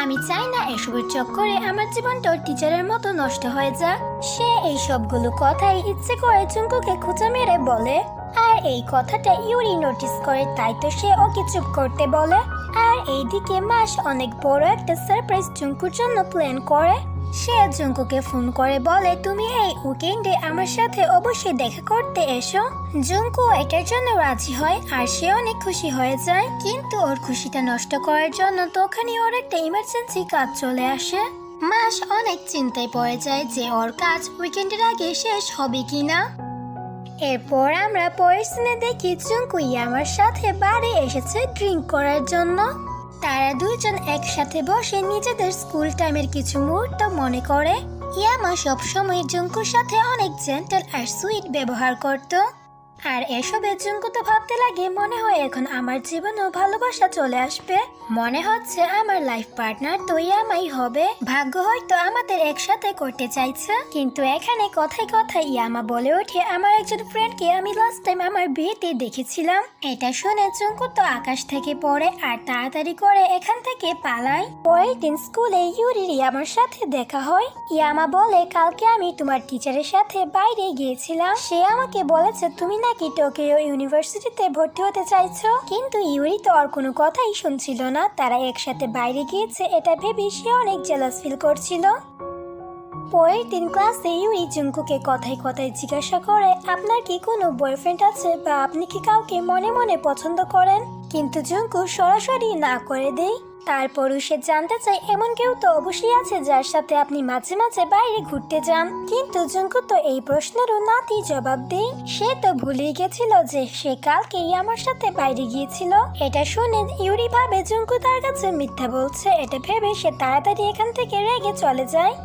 আমি চাই না এসবের চক্করে আমার জীবনটা টিচারের মতো নষ্ট হয়ে যাক। সে এই সবগুলো কথাই ইচ্ছে করে জুঙ্কুকে খোঁচা মেরে বলে, আর এই কথাটা ইউরি নোটিস করে, তাই তো সে ওকে চুপ করতে বলে। আর এইদিকে মাস অনেক বড় একটা সারপ্রাইজ জুঙ্কুর জন্য প্ল্যান করে। সে জুঙ্কুকে ফোন করে বলে, তুমি এই উইকেন্ডে আমার সাথে অবশ্যই দেখা করতে এসো। জুঙ্কু এটার জন্য রাজি হয়, আর সে অনেক খুশি হয়ে যায়। কিন্তু ওর খুশিটা নষ্ট করার জন্য তখনই ওর একটা ইমার্জেন্সি কাজ চলে আসে। মাস অনেক চিন্তায় পড়ে যায় যে ওর কাজ উইকেন্ডের আগে শেষ হবে কিনা। এরপর আমরা পরের সিনে দেখি জুঙ্কু ইয়ামার সাথে বারে এসেছে ড্রিঙ্ক করার জন্য। তারা দুইজন একসাথে বসে নিজেদের স্কুল টাইমের কিছু মুহূর্ত মনে করে। ইয়ামা সবসময় জুঙ্কুর সাথে অনেক জেন্টল আর সুইট ব্যবহার করত, আর এসবে জুঙ্কু তো ভাবতে লাগে, মনে হয় এখন আমার জীবনেও ভালোবাসা চলে আসবে, মনে হচ্ছে আমার লাইফ পার্টনার তো ইয়ামাই হবে, ভাগ্য হয়তো আমাদের একসাথে করতে চাইছে। কিন্তু এখানে কথায় কথায় ইয়ামা বলে ওঠে, আমার একজন ফ্রেন্ডকে আমি লাস্ট টাইম আমার বিয়েতে দেখেছিলাম। এটা শুনে জুঙ্কু তো আকাশ থেকে পড়ে আর তাড়াতাড়ি করে এখান থেকে পালায়। পরের দিন স্কুলে ইউরির ইয়ামার সাথে দেখা হয়। ইয়ামা বলে, কালকে আমি তোমার টিচারের সাথে বাইরে গিয়েছিলাম, সে আমাকে বলেছে তুমি নাকি টোকিও ইউনিভার্সিটিতে ভর্তি হতে চাইছো। কিন্তু ইউরি তো আর কোনো কথাই শুনছিল না। তারা একসাথে বাইরে গিয়েছে এটা ভেবে সে অনেক জেলাস ফিল করছিল। পরের দিন ক্লাসে ইউরি জুঙ্কুকে কথায় কথায় জিজ্ঞাসা করে, আপনার কি কোনো বয়ফ্রেন্ড আছে বা আপনি কি কাউকে মনে মনে পছন্দ করেন? কিন্তু জুঙ্কু সরাসরি না করে দেয়। তারপরও সে জানতে চায়, এমন কেউ তো অবশ্যই আছে যার সাথে আপনি মাঝে মাঝে বাইরে ঘুরতে যান। কিন্তু জুঙ্কু তো এই প্রশ্নেরও নাতি জবাব দেয়। সে তো ভুলে গেছিল যে সে কালকেই আমার সাথে বাইরে গিয়েছিল। এটা শুনে ইউরি ভাবে জুঙ্কু তার কাছে মিথ্যা বলছে। এটা ভেবে সে তাড়াতাড়ি এখান থেকে রেগে চলে যায়।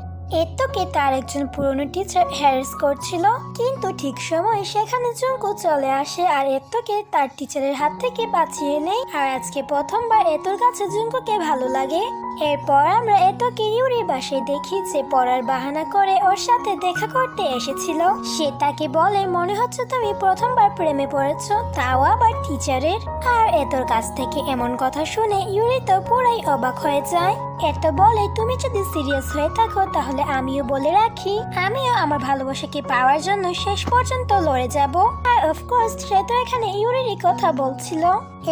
এতকে তার একজন পুরনো টিচার হ্যারাস করছিল, কিন্তু ঠিক সময় সেখানে জুঙ্কু চলে আসে আর এতকে তার টিচারের হাত থেকে বাঁচিয়ে নেয়। আর আজকে প্রথমবার এতর কাছে জুঙ্কুকে ভালো লাগে। এরপর আমরা এতকে ইউরির বাসায় দেখি যে পড়ার বাহানা করে ওর সাথে দেখা করতে এসেছিল। সে তাকে বলে, মনে হচ্ছে তুমি প্রথমবার প্রেমে পড়েছো, তাও আবার টিচারের। আর এতর কাছ থেকে এমন কথা শুনে ইউরি তো পুরাই অবাক হয়ে যায়। এত বলে, তুমি যদি সিরিয়াস হয়ে থাকো তাহলে আমিও বলে রাখি, আমিও আমার ভালোবাসাকে পাওয়ার জন্য শেষ পর্যন্ত লড়ে যাব। আর অফকোর্স সে তো এখানে ইউরিরই কথা বলছিল।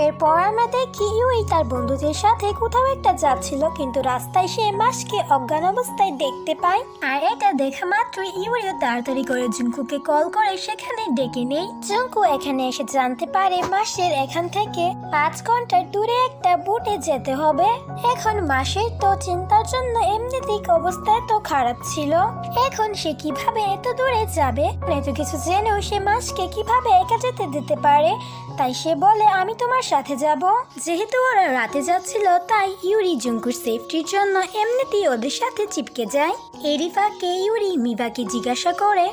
এরপর আমরা দেখি ইউরি তার বন্ধুদের সাথে কোথাও একটা যাচ্ছিল, কিন্তু রাস্তায় সে মাসকে অজ্ঞান অবস্থায় দেখতে পায়। আর এটা দেখা মাত্র ইউরিও তাড়াতাড়ি করে জুঙ্কুকে কল করে সেখানে ডেকে নেই। জুঙ্কু এখানে এসে জানতে পারে মাসের এখান থেকে 5 ঘন্টা দূরে একটা বুটে যেতে হবে। এখন মাসের তো চিন্তার জন্য এমনিতেই অবস্থা তো খারাপ ছিল, এখন সে কিভাবে এত দূরে যাবে? এত কিছু জেনেও সে মাসকে কিভাবে একা যেতে দিতে পারে? তাই সে বলে আমি তোমার সাথে যাব। যেহেতু ওরা রাতে যাচ্ছিল তাই ইউরি জুঙ্কুর সেফটির জন্য এমনিতেই ওদের সাথে চিপকে যায়। এরই ফাঁকে ইউরি মিবাকে জিজ্ঞাসা করে,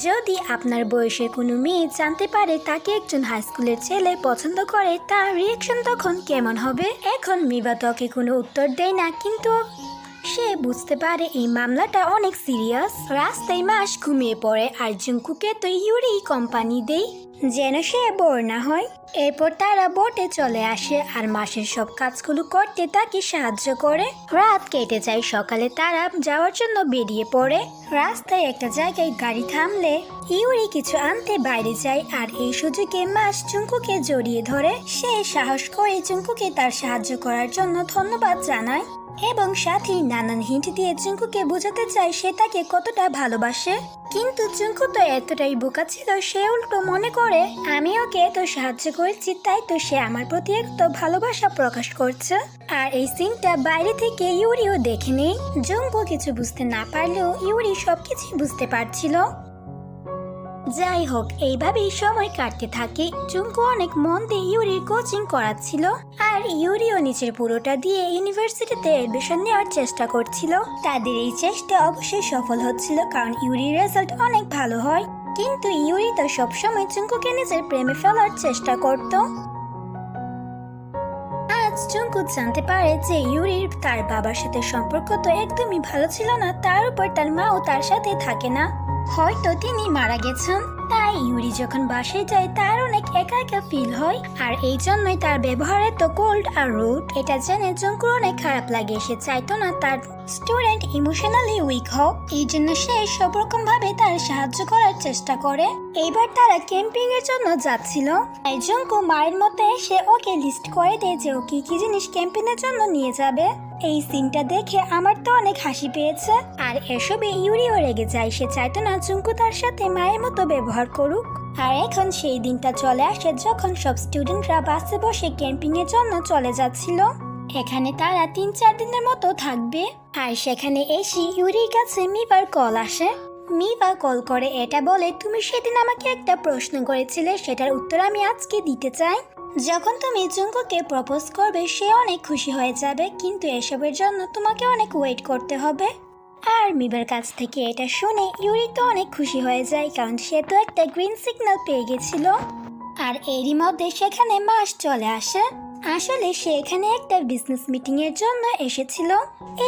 যদি আপনার বয়সের কোনো মেয়ে জানতে পারে তাকে একজন হাই স্কুলের ছেলে পছন্দ করে, তার রিয়েকশন তখন কেমন হবে? এখন মিবা তোকে কোনো উত্তর দেয় না, কিন্তু সে বুঝতে পারে এই মামলাটা অনেক সিরিয়াস। রাস্তায় মাস ঘুমিয়ে পড়ে আর জুঙ্কুকে তো ইউরি কোম্পানি দেয় যেন সে বোর না হয়। এরপর তারা বোটে চলে আসে আর মাসের সব কাজগুলো করতে তাকে সাহায্য করে। রাত কেটে যায়, সকালে তারা যাওয়ার জন্য বেরিয়ে পড়ে। রাস্তায় একটা জায়গায় গাড়ি থামলে ইউরি কিছু আনতে বাইরে যায় আর এই সুযোগে মাস জুঙ্কুকে জড়িয়ে ধরে। সে সাহস করে জুঙ্কুকে তার সাহায্য করার জন্য ধন্যবাদ জানায় এবং সাথে নানান হিন্ট দিয়ে জুঙ্কুকে বোঝাতে চায় সে তাকে কতটা ভালোবাসে। কিন্তু জুঙ্কু তো এতটাই বোকা ছিল, সে উল্টো মনে করে আমি ওকে এত সাহায্য করেছি তাই তো সে আমার প্রতি এত ভালোবাসা প্রকাশ করছে। আর এই সিনটা বাইরে থেকে ইউরিও দেখে নেই। জুঙ্কু কিছু বুঝতে না পারলেও ইউরি সবকিছু বুঝতে পারছিল। যাই হোক, এইভাবেই সময় কাটতে থাকে। জুঙ্কু অনেক মন দিয়ে ইউরির কোচিং করাচ্ছিল আর ইউরিও নিচের পুরোটা দিয়ে ইউনিভার্সিটিতে এডমিশন নেওয়ার চেষ্টা করছিল। তাদের এই চেষ্টা অবশ্যই সফল হচ্ছিল কারণ ইউরির রেজাল্ট অনেক ভালো হয়। কিন্তু ইউরি তো সবসময় জুঙ্কুকে নিজের প্রেমে ফেলার চেষ্টা করত। আজ জুঙ্কু জানতে পারে যে ইউরির তার বাবার সাথে সম্পর্ক তো একদমই ভালো ছিল না, তার উপর তার মাও তার সাথে থাকে না, হয়তো তিনি মারা গেছেন। তাই ইউরি যখন বাসায় যায় তার অনেক একা একা ফিল হয় আর এই জন্যই তার ব্যবহারে তো কোল্ড আর রুড। এটা জেনে জুঙ্কুর অনেক খারাপ লাগে। সে চাইতো না তার স্টুডেন্ট ইমোশনালি উইক হোক, এই জন্য সে সব রকম ভাবে তার সাহায্য করার চেষ্টা করে। এইবার তারা ক্যাম্পিং এর জন্য যাচ্ছিল, তাই জুঙ্কু মায়ের মতে এসে ওকে লিস্ট করে দেয় যে ও কি কি জিনিস ক্যাম্পিং এর জন্য নিয়ে যাবে। এই সিনটা দেখে আমার তো অনেক হাসি পেয়েছে আর এসবে ইউরিও রেগে যায়। সে চাইতো না জুঙ্কু তার সাথে মায়ের মতো ব্যবহার করুক। আর এখন সেই দিনটা চলে আসে যখন সব স্টুডেন্টরা বাসে বসে ক্যাম্পিং এর জন্য চলে যাচ্ছিল। এখানে তারা 3-4 দিনের মতো থাকবে। আর সেখানে এসে ইউরির কাছে মিবার কল আসে। মিবা কল করে এটা বলে, তুমি সেদিন আমাকে একটা প্রশ্ন করেছিলে, সেটার উত্তর আমি আজকে দিতে চাই। যখন তুমি জুঙ্কুকে প্রপোজ করবে সে অনেক খুশি হয়ে যাবে, কিন্তু এসবের জন্য তোমাকে অনেক ওয়েট করতে হবে। আর মিবার কাছ থেকে এটা শুনে ইউরি তো অনেক খুশি হয়ে যায় কারণ সে তো একটা গ্রিন সিগন্যাল পেয়ে গেছিল। আর এরই মধ্যে সেখানে মাস চলে আসে। আসলে সে এখানে একটা বিজনেস মিটিং এর জন্য এসেছিল।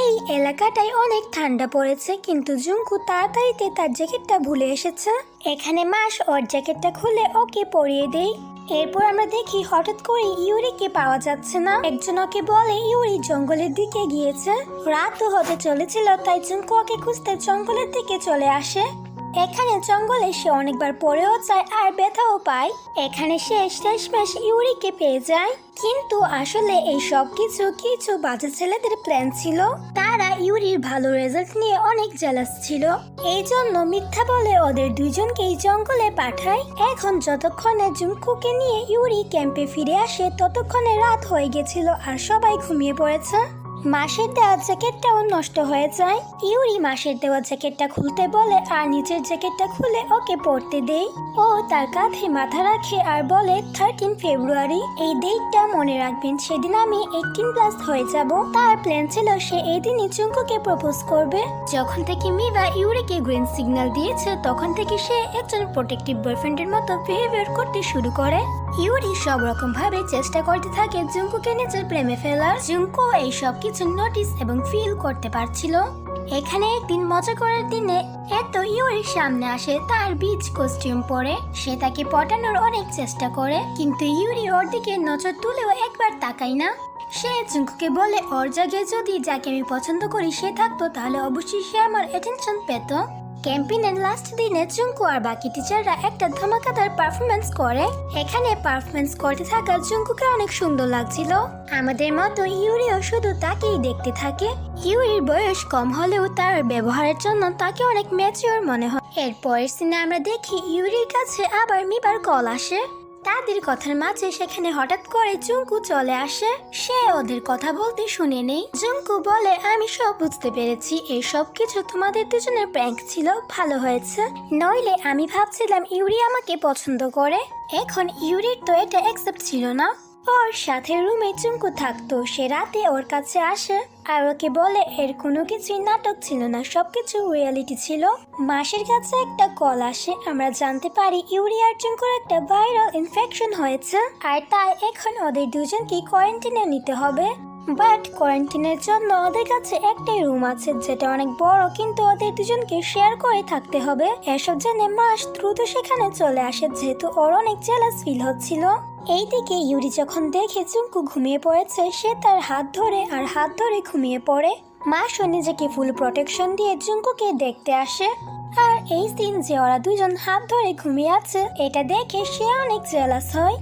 এই এলাকাটায় অনেক ঠান্ডা পড়েছে, কিন্তু জুঙ্কু তাড়াতাড়িতে তার জ্যাকেটটা ভুলে এসেছে। এখানে মাস ওর জ্যাকেটটা খুলে ওকে পরিয়ে দেয়। এরপর আমরা দেখি হঠাৎ করে ইউরিকে পাওয়া যাচ্ছে না। একজন ওকে বলে ইউরি জঙ্গলের দিকে গিয়েছে। রাতও হতে চলেছিল, তাই জুঙ্কু ওকে খুঁজতে জঙ্গলের দিকে চলে আসে। এখানে জঙ্গলে সে অনেকবার পড়েও যায় আর ব্যথাও পায়। এখানে সে শেষমেশ ইউরিকে পেয়ে যায়, কিন্তু আসলে এই সব কিছু বাজে ছেলেদের প্ল্যান ছিল। তারা ইউরির ভালো রেজাল্ট নিয়ে অনেক জেলাস ছিল, এই জন্য মিথ্যা বলে ওদের দুইজনকেই জঙ্গলে পাঠায়। এখন যতক্ষণে জুঙ্কুকে নিয়ে ইউরি ক্যাম্পে ফিরে আসে ততক্ষণে রাত হয়ে গেছিল আর সবাই ঘুমিয়ে পড়েছে। মাসের দেওয়া জ্যাকেটটাও নষ্ট হয়ে যায়। ইউরি মাসের দেওয়া জ্যাকেটটা খুলতে বলে আর নিচের জ্যাকেটটা খুলে ওকে পরতে দেয়। ও তার কাঁধে মাথা রাখে আর বলে 13 ফেব্রুয়ারি, এই ডেটটা মনে রাখবেন, সেদিন আমি 18+ হয়ে যাব। তার প্ল্যান ছিল সে এই দিনই জুঙ্কুকে প্রপোজ করবে। যখন থেকে মিবা ইউরিকে গ্রিন সিগন্যাল দিয়েছে তখন থেকে সে একজন প্রোটেক্টিভ বয়ফ্রেন্ডের মতো বিহেভিয়ার করতে শুরু করে। ইউরি সব রকম ভাবে চেষ্টা করতে থাকে জুঙ্কুকে নিজের প্রেমে ফেলার। জুঙ্কু এই সব কিছু নোটিস এবং ফিল করতে পারছিল। এখানে একদিন মজা করার দিনে এত ইউরির সামনে আসে তার বিচ কস্টিউম পরে। সে তাকে পটানোর অনেক চেষ্টা করে, কিন্তু ইউরি ওর দিকে নজর তুলেও একবার তাকায় না। সে জুঙ্কুকে বলে ওর জায়গায় যদি যাকে আমি পছন্দ করি সে থাকতো তাহলে অবশ্যই সে আমার অ্যাটেনশন পেত। ক্যাম্পেইনের লাস্ট দিনে জুঙ্কু আর বাকি টিচাররা একটা ধামাকাদার পারফরমেন্স করে। এখানে পারফরমেন্স করতে থাকা জুঙ্কুকে অনেক সুন্দর লাগছিল। আমাদের মতো ইউরিও শুধু তাকেই দেখতে থাকে। ইউরির বয়স কম হলেও তার ব্যবহারের জন্য তাকে অনেক ম্যাচিওর মনে হয়। এর পরের সিনে আমরা দেখি ইউরির কাছে আবার মিবার কল আসে। তাদের কথার মাঝে সেখানে হঠাৎ করে জুঙ্কু চলে আসে। সে ওদের কথা বলতে শুনে নেই। জুঙ্কু বলে, আমি সব বুঝতে পেরেছি, এই সব কিছু তোমাদের দুজনের প্র্যাঙ্ক ছিল, ভালো হয়েছে। নইলে আমি ভাবছিলাম ইউরি আমাকে পছন্দ করে। এখন ইউরির তো এটা অ্যাকসেপ্ট ছিল না। ওর সাথে রুমে জুঙ্কু থাকতো, সে রাতে ওর কাছে আসে আর ওকে বলে এর কোনো কিছুই নাটক ছিল না, সবকিছু রিয়েলিটি ছিল। মাসের কাছে একটা কল আসে, আমরা জানতে পারি ইউরি আর জুঙ্কুর একটা ভাইরাল ইনফেকশন হয়েছে, আর তাই এখন ওদের দুজনকে কোয়ারেন্টাইনে নিতে হবে। বাট কোয়ারেন্টাইনের জন্য ওদের কাছে একটাই রুম আছে, যেটা অনেক বড়, কিন্তু ওদের দুজনকে শেয়ার করে থাকতে হবে। এসব জেনে মাস দ্রুত সেখানে চলে আসে, যেহেতু ওর অনেক জেলাস ফিল হচ্ছিল। এইদিকে ইউরি যখন দেখে জুঙ্কু ঘুমিয়ে পড়েছে, সে তার হাত ধরে ঘুমিয়ে পড়ে। মাসও নিজেকে ফুল প্রোটেকশন দিয়ে জুঙ্কুকে দেখতে আসে। আর এই সিন যে ওরা দুজন হাত ধরে ঘুমিয়ে আছে, এটা দেখে সে অনেক জেলাস হয়।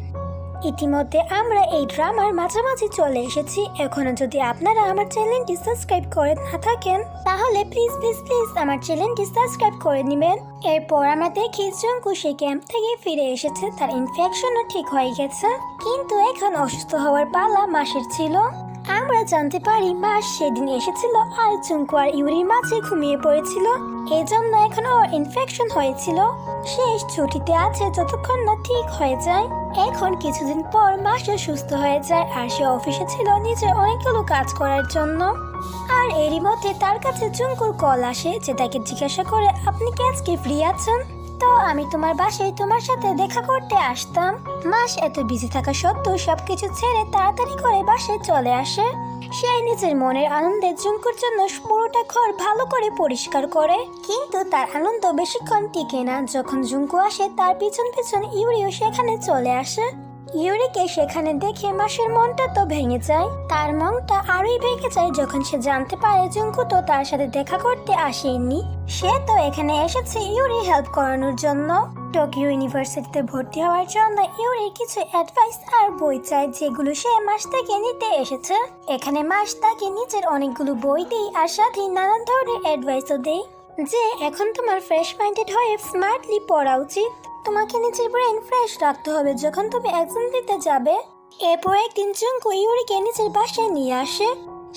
ইতিমধ্যে আমরা এই ড্রামার মাঝামাঝি চলে এসেছি। এখনো যদি আপনারা আমার চ্যানেলটি সাবস্ক্রাইব করে না থাকেন, তাহলে প্লিজ প্লিজ প্লিজ আমার চ্যানেলটি সাবস্ক্রাইব করে নেবেন। এরপর আমরা দেখি জুঙ্কু সে ক্যাম্প থেকে ফিরে এসেছে, তার ইনফেকশনও ঠিক হয়ে গেছে, কিন্তু এখন অসুস্থ হওয়ার পালা মাসের ছিল। আমরা জানতে পারি মাস সেদিন এসেছিল আর জুঙ্কু আর ইউরির মাঝে ঘুমিয়ে পড়েছিল, এজন্য এখন ওর ইনফেকশন হয়েছিল। শেষ ছুটিতে আছে যতক্ষণ না ঠিক হয়ে যায়। এখন কিছুদিন পর মাসও সুস্থ হয়ে যায়, আর সে অফিসে ছিল নিজের অনেকগুলো কাজ করার জন্য। আর এরই মধ্যে তার কাছে জুঙ্কুর কল আসে, যে তাকে জিজ্ঞাসা করে, আপনি কি আজকে ফ্রি আছেন? তো আমি তোমার বাসায় তোমার সাথে দেখা করতে আসতাম। মাস এত বিজি থাকা সত্ত্বেও সবকিছু ছেড়ে তাড়াতাড়ি করে বাসায় চলে আসে। সে নিজের মনের আনন্দে জুঙ্কুর জন্য পুরোটা ঘর ভালো করে পরিষ্কার করে, কিন্তু তার আনন্দ বেশিক্ষণ টিকে না। যখন জুঙ্কু আসে তার পিছন পিছন ইউরিও সেখানে চলে আসে। ইউরিকে সেখানে দেখে মাসের মনটা তো ভেঙে যায়। তার মনটা আরোই ভেঙে যায় যখন সে জানতে পারে জুঙ্কু তো তার সাথে দেখা করতে আসেনি, সে তো এখানে এসেছে ইউরি হেল্প করানোর জন্য। টোকিও ইউনিভার্সিটিতে ভর্তি হওয়ার জন্য ইউরি কিছু অ্যাডভাইস আর বই চায়, যেগুলো সে মাস থেকে নিতে এসেছে। এখানে মাস তাকে নিজের অনেকগুলো বই দেয় আর সাথে নানান ধরনের অ্যাডভাইসও দেয়, যে এখন তোমার ফ্রেশ মাইন্ডেড হয়ে স্মার্টলি পড়া উচিত, তোমাকে নিজের ব্রেন ফ্রেশ রাখতে হবে যখন তুমি এক্সাম দিতে যাবে। এরপর একদিন জুঙ্কু ইউরিকে নিজের বাসায় নিয়ে আসে।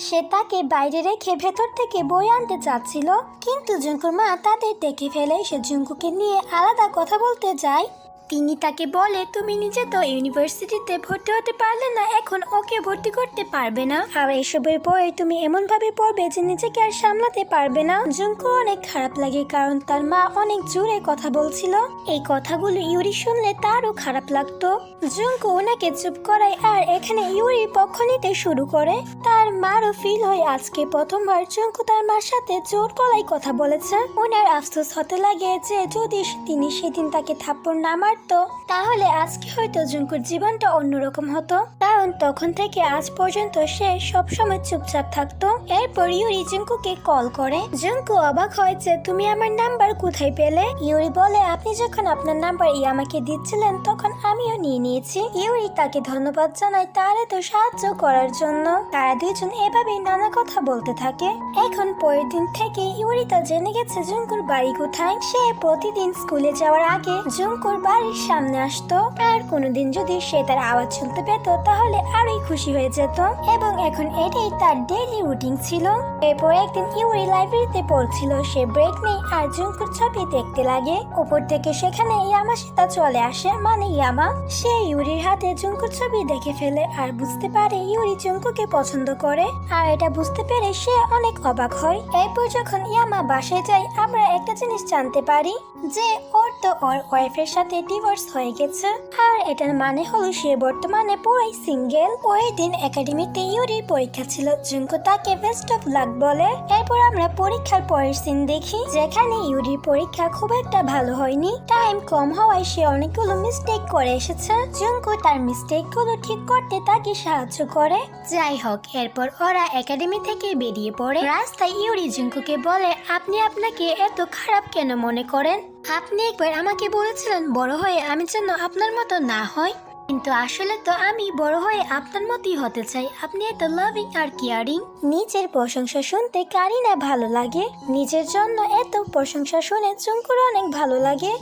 সে তাকে বাইরে রেখে ভেতর থেকে বই আনতে চাচ্ছিল, কিন্তু জুঙ্কুর মা তাদের দেখে ফেলে। সে জুঙ্কুকে নিয়ে আলাদা কথা বলতে যায়। তিনি তাকে বলে, তুমি নিজে তো ইউনিভার্সিটিতে ভর্তি হতে পারলে না, এখন ওকে ভর্তি করতে পারবে না, আর এসবের বই তুমি এমন ভাবে পড়বে যে নিজেকে আর সামলাতে পারবে না। জুঙ্কু অনেক খারাপ লাগে, কারণ তার মা অনেক জোরে কথা বলছিল। এই কথাগুলো ইউরি শুনলে তারও খারাপ লাগতো। জুঙ্কু ওনাকে চুপ করায় আর এখানে ইউরির পক্ষ নিতে শুরু করে। তার মারও ফিল হয় আজকে প্রথমবার জুঙ্কু তার মার সাথে জোর গলায় কথা বলেছে। ওনার আফসোস হতে লাগে যে যদি তিনি সেদিন তাকে থাপ্পড় না মারতো, তাহলে আজকে হয়তো জুঙ্কুর জীবনটা অন্যরকম হতো, কারণ তখন থেকে আজ পর্যন্ত সে সবসময় চুপচাপ থাকতো। এরপর ইউরি জুঙ্কুকে কল করে। জুঙ্কু অবাক হয় যে, তুমি আমার নাম্বার কোথায় পেলে? ইউরি বলে, আপনি যখন আপনার নাম্বার আমাকে দিচ্ছিলেন তখন আমিও নিয়ে নিয়েছি। ইউরি তাকে ধন্যবাদ জানায় তার এত সাহায্য করার জন্য। তারা দুজন এভাবে নানা কথা বলতে থাকে। এখন পরের দিন থেকে ইউরি তা জেনে গেছে জুঙ্কুর বাড়ি কোথায়। সে প্রতিদিন স্কুলে যাওয়ার আগে জুঙ্কুর বাড়ির সামনে আসতো, আর কোনোদিন যদি সে তার আওয়াজ শুনতে পেত তাহলে আরোই খুশি হয়ে যেত, এবং এখন এটাই তার ডেইলি রুটিন ছিল। এরপর একদিন ইউরি লাইব্রেরিতে পড়ছিল, সে ব্রেক নেই আর জুঙ্কুর ছবি দেখতে লাগে। উপর থেকে সেখানে ইয়ামাশিতা চলে আসে, মানে ইয়ামা। সে ইউরির হাতে জুঙ্কুর ছবি দেখে ফেলে আর বুঝতে পারে ইউরি জুঙ্কুকে পছন্দ করে, আর এটা বুঝতে পেরে সে অনেক অবাক হয়। এরপর যখন ইয়ামা বাসায় যায়, আমরা একটা জিনিস জানতে পারি যে ওর তো ওর ওয়াইফের সাথে ডিভোর্স হয়ে গেছে, আর এটার মানে হলো সে বর্তমানে পুরোই সিঙ্গেল। ওই দিন একাডেমিতে ইউরির পরীক্ষা ছিল, জুঙ্কু তাকে বেস্ট অফ লাক বলে। এরপর আমরা পরীক্ষার পরের সিন দেখি, যেখানে ইউরির পরীক্ষা খুব একটা ভালো হয়নি, টাইম কম হওয়ায় সে অনেকগুলো মিস্টেক করে এসেছে। জুঙ্কু তার মিস্টেক গুলো ঠিক করতে তাকে সাহায্য করে। যাই হোক, এরপর ওরা একাডেমি থেকে বেরিয়ে পড়ে। রাস্তায় ইউরি জুঙ্কুকে বলে, আপনি আপনাকে এত খারাপ কেন মনে করেন? আপনি একবার আমাকে বলেছিলেন বড় হয়ে আমি যেন আপনার মতো না হয়, কিন্তু আসলে তো আমি বড় হয়ে আপনার মতোই হতে চাই। আপনি এত লাভিং আর কেয়ারিং। নিজের প্রশংসা শুনতে কারই না ভালো লাগে, নিজের জন্য এত প্রশংসা শুনে জুঙ্কুর অনেক ভালো লাগে।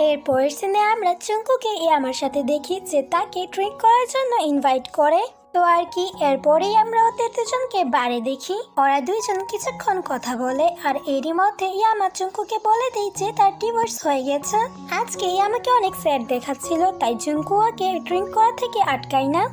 এরপরের সিনে আমরা চুঙ্কুকে আমার সাথে দেখি যে তাকে ড্রিঙ্ক করার জন্য ইনভাইট করে। তো আর কি, এরপরেই আমরা ওদের দুজনকে বারে দেখি। ওরা দুইজন কিছুক্ষণ কথা বলে আর এরই মধ্যে ইয়ামা চুঙ্কুকে বলে দেয় যে তার ডিভোর্স হয়ে গেছে। আজকে ইয়ামাকে অনেক স্যাড দেখাচ্ছিল, তাই চুঙ্কু ওকে ড্রিঙ্ক করা থেকে আটকায় না,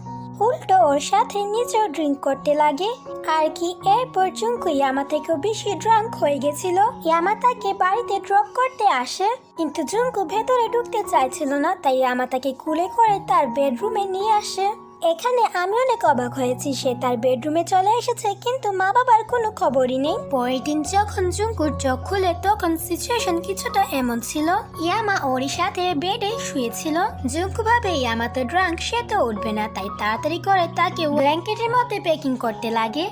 উল্টো ওর সাথে নিজেও ড্রিঙ্ক করতে লাগে। আর কি, এরপর চুঙ্কু ইয়ামা থেকেও বেশি ড্রাঙ্ক হয়ে গেছিল। ইয়ামা তাকে বাড়িতে ড্রপ করতে আসে, কিন্তু চুঙ্কু ভেতরে ঢুকতে চাইছিল না, তাই ইয়ামা তাকে কুলে করে তার বেডরুমে নিয়ে আসে। এখানে আমি অনেক অবাক হয়েছি, সে তার বেডরুমে চলে এসেছে কিন্তু মা বাবার কোনো খবরই নেই। পরের দিন যখন চুঙ্কুর চোখ খুলে তখন সিচুয়েশন কিছুটা এমন ছিল, ইয়ামা ওর সাথে বেডে শুয়েছিল। চুঙ্কু ভাবে ইয়ামা তো ড্রাঙ্ক, সে তো উঠবে না, তাই তাড়াতাড়ি করে তাকে ব্ল্যাঙ্কেটের মধ্যে প্যাকিং করতে লাগে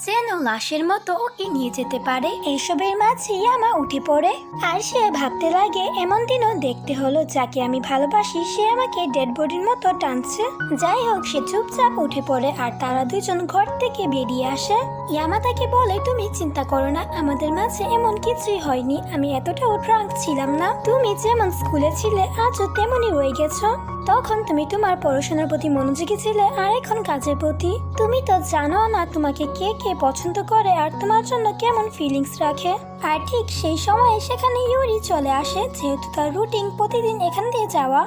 যেন লাশের মতো ওকে নিয়ে যেতে পারে। এইসবের মাঝে ইয়ামা উঠে পড়ে আর সে ভাবতে লাগে এমন দিনও দেখতে হলো, যাকে আমি ভালোবাসি সে আমাকে ডেড বডির মতো টানছে। যাই হোক, সে চুপচাপ উঠে পড়ে আর তারা দুজন ঘর থেকে বেরিয়ে আসে। ইয়ামা তাকে বলে, তুমি চিন্তা করো না, আমাদের মাঝে এমন কিছুই হয়নি, আমি এতটাও ড্রাঙ্ক ছিলাম না, তুমি যেমন স্কুলে ছিলে আজও তেমনই রয়ে গেছো। তখন তুমি তোমার পড়াশোনার প্রতি মনোযোগী ছিলে আর এখন কাজের প্রতি। তুমি তো জানো না তোমাকে কে কে পছন্দ করে আর তোমার জন্য কেমন ফিলিংস রাখে। আর ঠিক সেই সময়ে সেখানে ইউরি চলে আসে, যেহেতু তার রুটিন প্রতিদিন এখান দিয়ে যাওয়া।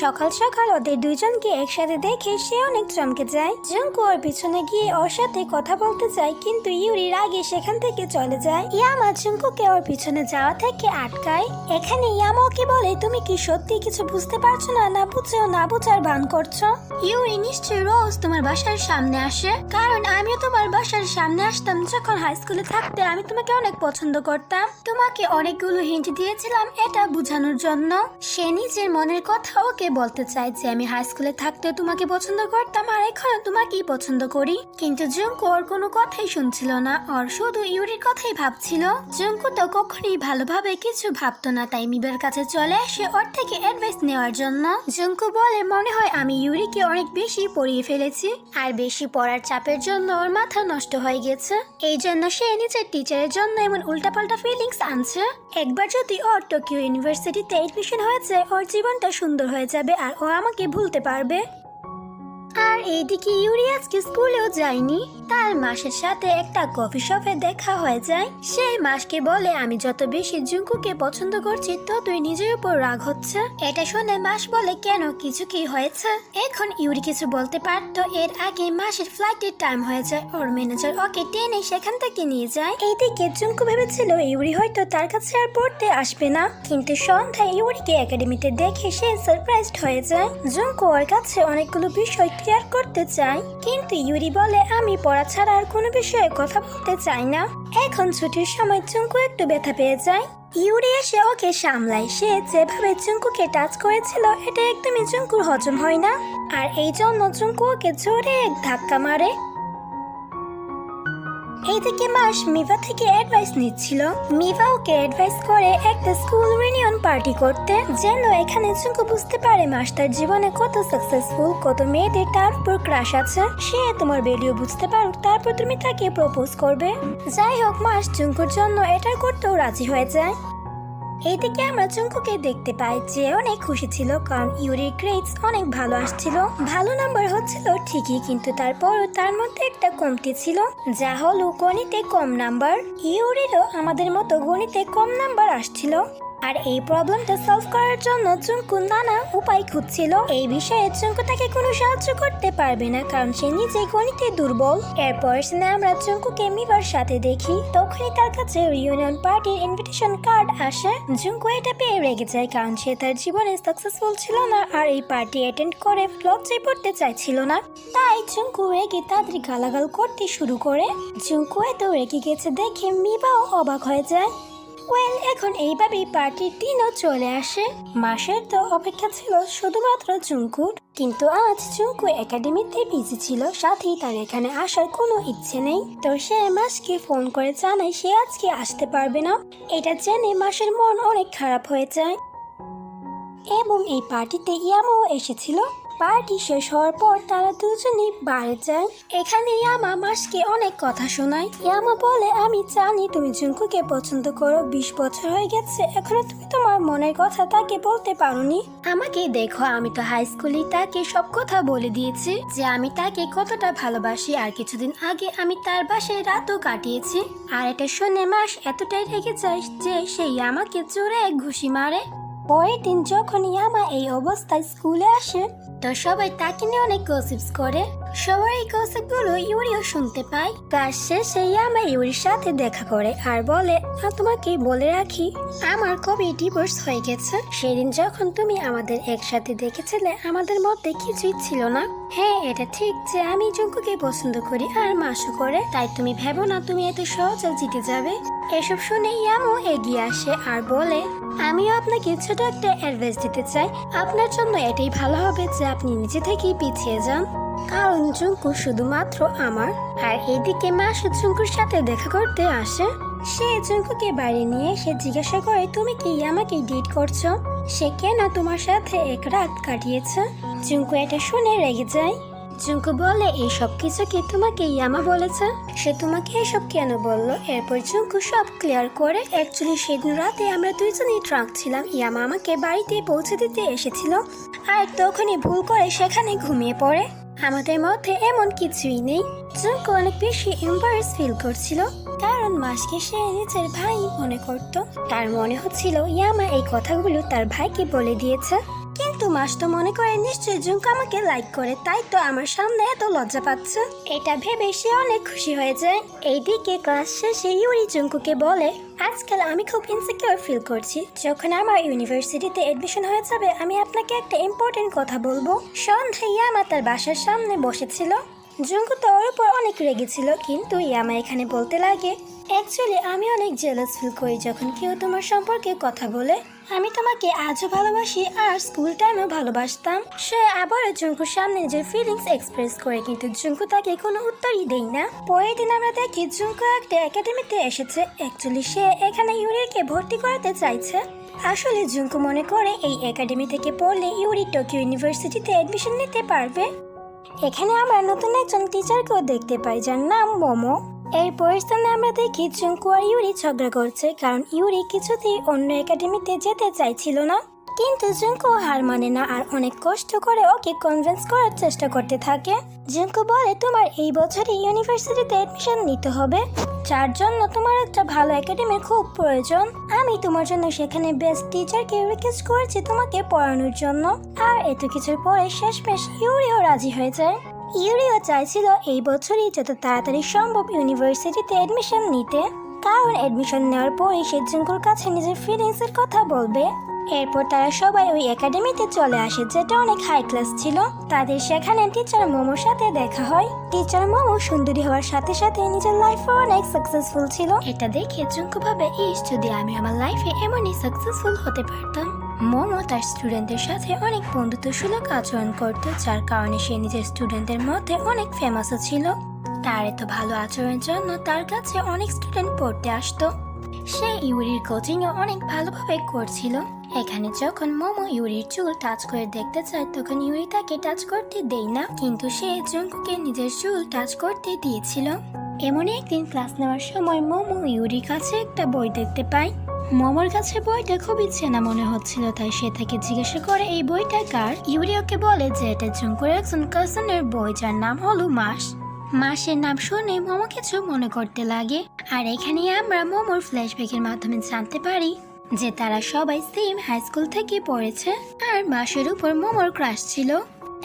সকাল সকাল ওদের দুইজনকে একসাথে দেখে সে অনেক চমকে যায়। জুঙ্কু ওর পিছনে গিয়ে ওর সাথে কথা বলতে চায়, কিন্তু ইউরির আগে সেখান থেকে চলে যায়। ইয়ামা জুঙ্কুকে ওর পিছনে যাওয়া থেকে আটকায়। এখানে ইয়ামা ওকে বলে, তুমি কি সত্যি কিছু বুঝতে পারছো না, না বুঝেও না বুঝার ভান করছো? ইউরি নিশ্চয়ই রোজ তোমার বাসার সামনে আসে, কারণ আমিও তোমার বাসার সামনে আসতাম যখন হাই স্কুলে থাকতে। আমি তোমাকে অনেক পছন্দ করতাম, তোমাকে অনেকগুলো হিন্ট দিয়েছিলাম এটা বোঝানোর জন্য। সে নিজের মনের কথা ওকে বলতে চায় যে আমি হাই স্কুলে থাকতে তোমাকে পছন্দ করতাম আর এখনো তোমাকেই পছন্দ করি, কিন্তু জুঙ্কু ওর কোনো কথাই শুনছিল না, ওর শুধু ইউরির কথাই ভাবছিল। জুঙ্কু তো কখনোই ভালোভাবে কিছু ভাবতো না, তাই মিবের কাছে চলে আসে ওর থেকে অ্যাডভাইস নেওয়ার জন্য। জুঙ্কু বলে, মনে হয় আমি ইউরিকে অনেক বেশি পড়িয়ে ফেলেছি আর বেশি পড়ার চাপের জন্য ওর মাথা নষ্ট হয়ে গেছে, এই জন্য সে নিজের টিচারের জন্য এমন উল্টাপাল্টা ফিলিংস আনছে। একবার যদি ওর টোকিও ইউনিভার্সিটিতে এডমিশন হয়েছে, ওর জীবনটা সুন্দর হয়ে যাবে আর ও আমাকে ভুলতে পারবে। আর এইদিকে ইউরি আজকে স্কুলেও যায়নি, তার মাসের সাথে একটা কফি শপে দেখা হয়ে যায়। সে মাসকে বলে, আমি যত বেশি জুঙ্কুকে পছন্দ করছি ততই নিজের উপর রাগ হচ্ছে। এটা শুনে মাস বলে, কেন, কিছু কি হয়েছে? এখন ইউরি কিছু বলতে পারতো, এর আগে মাসের ফ্লাইটের টাইম হয়ে যায়। ওর ম্যানেজার ওকে টেনে সেখান থেকে নিয়ে যায়। এইদিকে জুঙ্কু ভেবেছিল ইউরি হয়তো তার কাছে আর পড়তে আসবে না, কিন্তু সন্ধ্যায় ইউরিকে একাডেমিতে দেখে সে সারপ্রাইজড হয়ে যায়। জুঙ্কু ওর কাছে অনেকগুলো বিষয় ক্লিয়ার করতে চায়, কিন্তু ইউরি বলে, আমি পড়া ছাড়া আর কোনো বিষয়ে কথা বলতে চাই না। এখন ছুটির সময় চুঙ্কু একটু ব্যথা পেয়ে যায়। ইউরি এসে ওকে সামলায়। সে যেভাবে চুঙ্কুকে টাচ করেছিল এটা একদমই চুঙ্কুর হজম হয় না, আর এই জন্য চুঙ্কু ওকে জোরে এক ধাক্কা মারে। এইদিকে মাস মিভা থেকে অ্যাডভাইস নিচ্ছিল। মিভা ওকে অ্যাডভাইস করে একটা স্কুল রিউনিয়ন পার্টি করতে, যেন এখানে চুঙ্কু বুঝতে পারে মাস তার জীবনে কত সাকসেসফুল, কত মেয়েদের তার উপর ক্রাশ আছে। সে তোমার ভ্যালু বুঝতে পারুক, তারপর তুমি তাকে প্রপোজ করবে। যাই হোক, মাস চুঙ্কুর জন্য এটা করতেও রাজি হয়ে যায়। এইদিকে আমরা চুঙ্কুকে দেখতে পাই যে অনেক খুশি ছিল, কারণ ইউরির গ্রেডস অনেক ভালো আসছিল। ভালো নাম্বার হচ্ছিল ঠিকই, কিন্তু তারপরও তার মধ্যে একটা কমতি ছিল, যা হলো গণিতে কম নাম্বার। ইউরিরও আমাদের মতো গণিতে কম নাম্বার আসছিল, আর এই প্রবলেমটা সলভ করার জন্য চুঙ্কু নানা উপায় খুঁজছিল। এই বিষয়ে চুঙ্কু তাকে কোনো সাহায্য করতে পারবে না, কারণ সে নিজে গণিতে দুর্বল। এরপর আমরা চুঙ্কুকে মিবার সাথে দেখি, তখনই তার কাছে রিউনিয়ন পার্টির ইনভিটেশন কার্ড আসে। চুঙ্কু এটা পেয়ে রেগে যায়, কারণ সে তার জীবনে সাকসেসফুল ছিল না আর এই পার্টি অ্যাটেন্ড করে লজ্জায় পড়তে চাইছিল না। তাই চুঙ্কু রেগে তাদের গালাগাল করতে শুরু করে। চুঙ্কু এত রেগে গেছে দেখে মিবাও অবাক হয়ে যায়। এখন এইভাবেই পার্টির দিনও চলে আসে। মাসের তো অপেক্ষা ছিল শুধুমাত্র চুঙ্কুর, কিন্তু আজ চুঙ্কু একাডেমিতে বিজি ছিল, সাথেই তার এখানে আসার কোনো ইচ্ছে নেই। তো সে মাসকে ফোন করে জানায় সে আজকে আসতে পারবে না। এটা জেনে মাসের মন অনেক খারাপ হয়ে যায়। এবং এই পার্টিতে ইয়ামাও এসেছিল। পার্টি শেষ হওয়ার পর তারা দুজনেই বাড়ি যায়। এখানে ইয়ামা মাসকে অনেক কথা শোনায়। ইয়ামা বলে, আমি জানি তুমি জুঙ্কুকে পছন্দ করো, 20 বছর হয়ে গেছে, এখনো তুমি তোমার মনের কথা তাকে বলতে পারোনি। আমাকে দেখো, আমি তো হাই স্কুলে তাকে সব কথা বলে দিয়েছি যে আমি তাকে কতটা ভালোবাসি, আর কিছুদিন আগে আমি তার বাসায় রাতও কাটিয়েছি। আর এটা শুনে মাস এতটাই রেগে যায় যে সে ইয়ামাকে জোরে এক ঘুষি মারে। পরের দিন যখন ইয়ামা এই অবস্থায় স্কুলে আসে তো সবাই তাকে নিয়ে অনেক গসিপস করে। সবার এই গসিপ গুলো ইউরিও শুনতে পায়। ক্লাস শেষে ইয়ামা ইউরির সাথে দেখা করে আর বলে, তোমাকে বলে রাখি, আমার কবে ডিভোর্স হয়ে গেছে। সেদিন যখন তুমি আমাদের একসাথে দেখেছিলে আমাদের মধ্যে কিছুই ছিল না। হ্যাঁ, এটা ঠিক যে আমি জুঙ্কুকে পছন্দ করি আর মাসও করে, তাই তুমি ভেবো না তুমি এত সহজে জিতে যাবে। এসব শুনে ইয়ামও এগিয়ে আসে আর বলে, আমিও আপনাকে ছোট একটা অ্যাডভাইস দিতে চাই। আপনার জন্য এটাই ভালো হবে যে আপনি নিজে থেকেই পিছিয়ে যান, কারণ জুঙ্কু শুধুমাত্র আমার। আর এদিকে মাসু জুঙ্কুর সাথে দেখা করতে আসে। সে জুঙ্কুকে বাইরে নিয়ে সে জিজ্ঞাসা করে, তুমি কি ইয়ামাকে ডেট করছো? সে কেন তোমার সাথে এক রাত কাটিয়েছে? জুঙ্কু এটা শুনে রেগে যায়। জুঙ্কু বলে, এই সব কিছু কি তোমাকে ইয়ামা বলেছে? সে তোমাকে এসব কেন বললো? এরপর জুঙ্কু সব ক্লিয়ার করে। অ্যাকচুয়ালি সেদিন রাতে আমরা দুইজনই ড্রাঙ্ক ছিলাম। ইয়ামা আমাকে বাড়িতে পৌঁছে দিতে এসেছিল আর তখনই ভুল করে সেখানে ঘুমিয়ে পড়ে। আমাদের মধ্যে এমন কিছুই নেই। জুঙ্কু অনেক বেশি এম্বারেস ফিল করছিল, কারণ মাসকে সে নিজের ভাই মনে করত। তার মনে হচ্ছিল ইয়ামা এই কথাগুলো তার ভাইকে বলে দিয়েছে। কিন্তু মাস তো মনে করে নিশ্চয়ই জুঙ্কু আমাকে লাইক করে, তাই তো আমার সামনে এত লজ্জা পাচ্ছে। এটা ভেবে সে অনেক খুশি হয়ে যায়। এইদিকে ক্লাস শেষে ইউরি জুঙ্কুকে বলে, আজকাল আমি খুব ইনসিকিউর ফিল করছি। যখন আমার ইউনিভার্সিটিতে এডমিশন হয়ে যাবে আমি আপনাকে একটা ইম্পর্টেন্ট কথা বলবো। সন্ধ্যায় ইয়ামা তার বাসার সামনে বসেছিল। জুঙ্কু তো ওর উপর অনেক রেগেছিল, কিন্তু ইয়ামা এখানে বলতে লাগে, অ্যাকচুয়ালি আমি অনেক জেলাস ফিল করি যখন কেউ তোমার সম্পর্কে কথা বলে। আমি তোমাকে আজও ভালোবাসি আর স্কুল টাইমেও ভালোবাসতাম। সে আবার জুঙ্কুর সামনে নিজের ফিলিংস এক্সপ্রেস করে, কিন্তু জুঙ্কু তাকে কোনো উত্তরই দেয় না। পরের দিন আমরা দেখি জুঙ্কু একটা একাডেমিতে এসেছে। অ্যাকচুয়ালি সে এখানে ইউরিকে ভর্তি করাতে চাইছে। আসলে জুঙ্কু মনে করে এই একাডেমি থেকে পড়লে ইউরি টোকিও ইউনিভার্সিটিতে এডমিশন নিতে পারবে। এখানে আমরা নতুন একজন টিচারকেও দেখতে পাই যার নাম মোমো। এরপর স্থানে আমরা দেখি জুঙ্কু আর ইউরি ঝগড়া করছে, কারণ ইউরি কিছুতেই অন্য একাডেমিতে যেতে চাইছিল না। কিন্তু জুঙ্কু হার মানে না আর অনেক কষ্ট করে ওকে কনভিন্স করার চেষ্টা করতে থাকে। জুঙ্কু বলে, তোমার এই বছরই ইউনিভার্সিটিতে এডমিশন নিতে হবে, যার জন্য তোমার একটা ভালো একাডেমির খুব প্রয়োজন। আমি তোমার জন্য সেখানে বেস্ট টিচারকে রিকোয়েস্ট করেছি তোমাকে পড়ানোর জন্য। আর এত কিছুর পরে শেষমেশ ইউরিও রাজি হয়ে যায়। ইউরিও চাইছিল এই বছরই যত তাড়াতাড়ি সম্ভব ইউনিভার্সিটিতে এডমিশন নিতে, কারণ এডমিশন নেওয়ার পরে সে জুঙ্কুর কাছে নিজের ফিলিংস এর কথা বলবে। এরপর তারা সবাই ওই একাডেমিতে চলে আসে, যেটা অনেক হাই ক্লাস ছিল। তাদের সেখানে টিচার মোমোর সাথে দেখা হয়। টিচার মোমো সুন্দরী হওয়ার সাথে সাথে নিজের লাইফে অনেক সাকসেসফুল ছিল। এটা দেখে জুঙ্কু ভাবে, যদি আমি আমার লাইফে এমনই সাকসেসফুল হতে পারতাম। মোমো তার স্টুডেন্টদের সাথে অনেক বন্ধুত্বসুলভ আচরণ করত, যার কারণে সে নিজের স্টুডেন্টদের মধ্যে অনেক ফেমাসও ছিল। তার এত ভালো আচরণের জন্য তার কাছে অনেক স্টুডেন্ট পড়তে আসতো। সে ইউরির কোচিং এ অনেক ভালোভাবে করছিল। এখানে যখন মোমো ইউরির চুল টাচ করে দেখতে চায় তখন ইউরি তাকে টাচ করতে দেয় না, কিন্তু সে জুঙ্কুকে নিজের চুল টাচ করতে দিয়েছিল। এমন একদিন ক্লাস নেওয়ার সময় মোমো ইউরির কাছে একটা বই দেখতে পায়। মোমোর কাছে বইটা খুবই চেনা মনে হচ্ছিল, তাই সে তাকে জিজ্ঞাসা করে এই বইটা কার। ইউরি ওকে বলে যে এটা জুঙ্কুর একজন কাজিনের বই, যার নাম হলো মাস। মাসের নাম শুনে মোমো কিছু মনে করতে লাগে। আর এখানে আমরা মোমোর ফ্ল্যাশব্যাকের মাধ্যমে জানতে পারি যে তারা সবাই সেম হাই স্কুল থেকে পড়েছে আর মাসের উপর মোমোর ক্রাশ ছিল।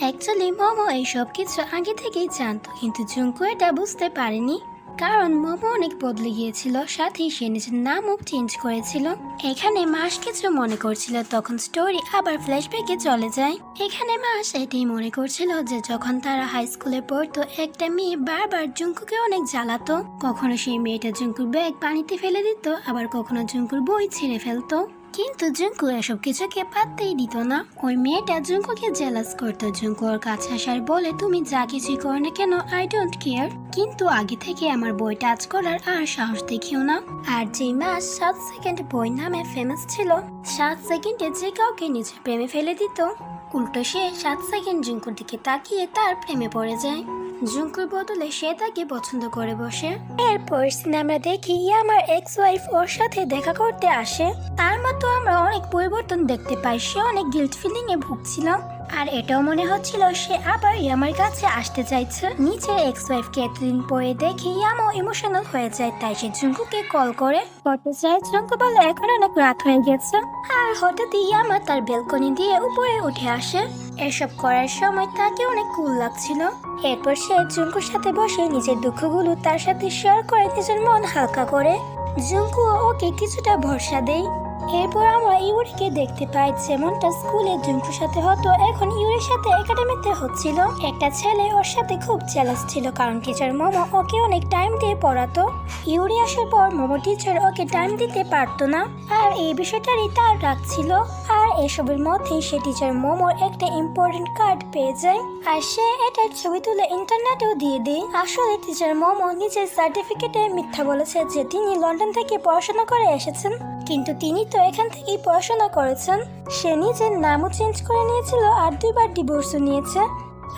অ্যাকচুয়ালি মোমো এই সব কিছু আগে থেকেই জানতো, কিন্তু জুঙ্কু এটা বুঝতে পারেনি, কারণ মোমো অনেক বদলে গিয়েছিল, সাথে সে নিজের নামও চেঞ্জ করেছিল। এখানে মাস কিছু মনে করছিল, তখন স্টোরি আবার ফ্ল্যাশব্যাকে চলে যায়। এখানে মাস এটাই মনে করছিল যে যখন তারা হাই স্কুলে পড়তো একটা মেয়ে বারবার জুঙ্কুকে অনেক জ্বালাতো। কখনো সেই মেয়েটা জুঙ্কুর ব্যাগ পানিতে ফেলে দিত, আবার কখনো জুঙ্কুর বই ছিঁড়ে ফেলতো। কিন্তু জুঙ্কু এসব কিছুকে পাত্তেই দিত না। ওই মেয়েটা জুঙ্কুকে জেলাস করতো। জুঙ্কু ওর কাছে আসার বলে, তুমি যা কিছুই করো না কেন আই ডোন্ট কেয়ার, কিন্তু আগে থেকে আমার বই টাচ করার আর সাহস দেখিও না। আর যে মাস 7 সেকেন্ড বই নামে ফেমাস ছিল, 7 সেকেন্ডে যে কাউকে নিজের প্রেমে ফেলে দিত, উল্টো সে 7 সেকেন্ড জুঙ্কুর দিকে তাকিয়ে তার প্রেমে পড়ে যায়। জুঙ্কুর বদলে সে তাকে পছন্দ করে বসে। এরপর সিনে আমরা দেখি আমার এক্স ওয়াইফ ওর সাথে দেখা করতে আসে। তার মতো আমরা অনেক পরিবর্তন দেখতে পাই। সে অনেক গিল্ট ফিলিং এ ভুগছিল, আর এটাও মনে হচ্ছিল সে আবার ইয়ামার কাছে আসতে চাইছে। নিচের এক্স ওয়াইফকে এতদিন পরে দেখে ইয়ামও ইমোশনাল হয়ে যায়, তাই সে জুঙ্কুকে কল করে বলতে চায়। জুঙ্কু বলে এখন অনেক রাত হয়ে গেছে, আর হঠাৎই ইয়ামা তার বেলকনি দিয়ে উপরে উঠে আসে। এসব করার সময় তাকে অনেক কুল লাগছিল। এরপর সে জুঙ্কুর সাথে বসে নিজের দুঃখগুলো তার সাথে শেয়ার করে নিজের মন হালকা করে। জুঙ্কু ওকে কিছুটা ভরসা দেয়। এরপর আমরা ইউরিকে দেখতে পাই যেমনটা স্কুলে জুঙ্কুর সাথে হতো এখন ইউরির সাথে একাডেমিতে হচ্ছিল। একটা ছেলে ওর সাথে খুব জেলাস ছিল, কারণ টিচার মোমো ওকে অনেক টাইম দিয়ে পড়াতো। ইউরি আসার পর মোমো টিচার ওকে টাইম দিতে পারতো না, আর এই বিষয়টারই তার রাগ ছিল। আর এসবের মধ্যেই সে টিচার মোমোর একটা ইম্পর্টেন্ট কার্ড পেয়ে যায়, আর সে এটার ছবি তুলে ইন্টারনেটেও দিয়ে দেয়। আসলে টিচার মোমো নিজের সার্টিফিকেটে মিথ্যা বলেছে যে তিনি লন্ডন থেকে পড়াশোনা করে এসেছেন, কিন্তু তিনি তো এখান থেকেই পড়াশোনা করেছেন। সে নিজের নামও চেঞ্জ করে নিয়েছিল আর 2বার ডিভোর্সও নিয়েছে।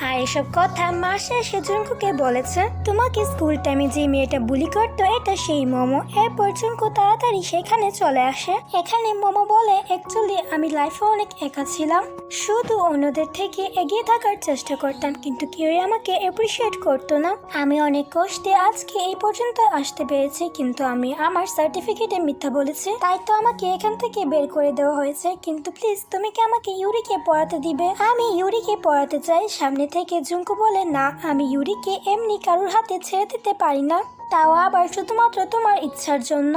আর এসব কথা মাসে সে জুঙ্কুকে বলেছে। তোমাকে স্কুল টাইমে যে মেয়েটা বুলি করতো এটা সেই মোমো। এরপর জুঙ্কু তাড়াতাড়ি সেখানে চলে আসে। এখানে মোমো বলে অ্যাকচুয়ালি আমি লাইফে অনেক একা ছিলাম, শুধু অন্যদের থেকে এগিয়ে থাকার চেষ্টা করতাম, কিন্তু কেউ আমাকে অ্যাপ্রিসিয়েট করতো না। আমি অনেক কষ্টে আজকে এই পর্যন্ত আসতে পেরেছি, কিন্তু আমি আমার সার্টিফিকেটে মিথ্যা বলেছি, তাই তো আমাকে এখান থেকে বের করে দেওয়া হয়েছে। কিন্তু প্লিজ তুমি কি আমাকে ইউরিকে পড়াতে দিবে? আমি ইউরিকে পড়াতে চাই। সামনে থেকে জুঙ্কু বলে না, আমি ইউরিকে এমনি কারোর হাতে ছেড়ে দিতে পারি না, তাও আবার শুধুমাত্র তোমার ইচ্ছার জন্য।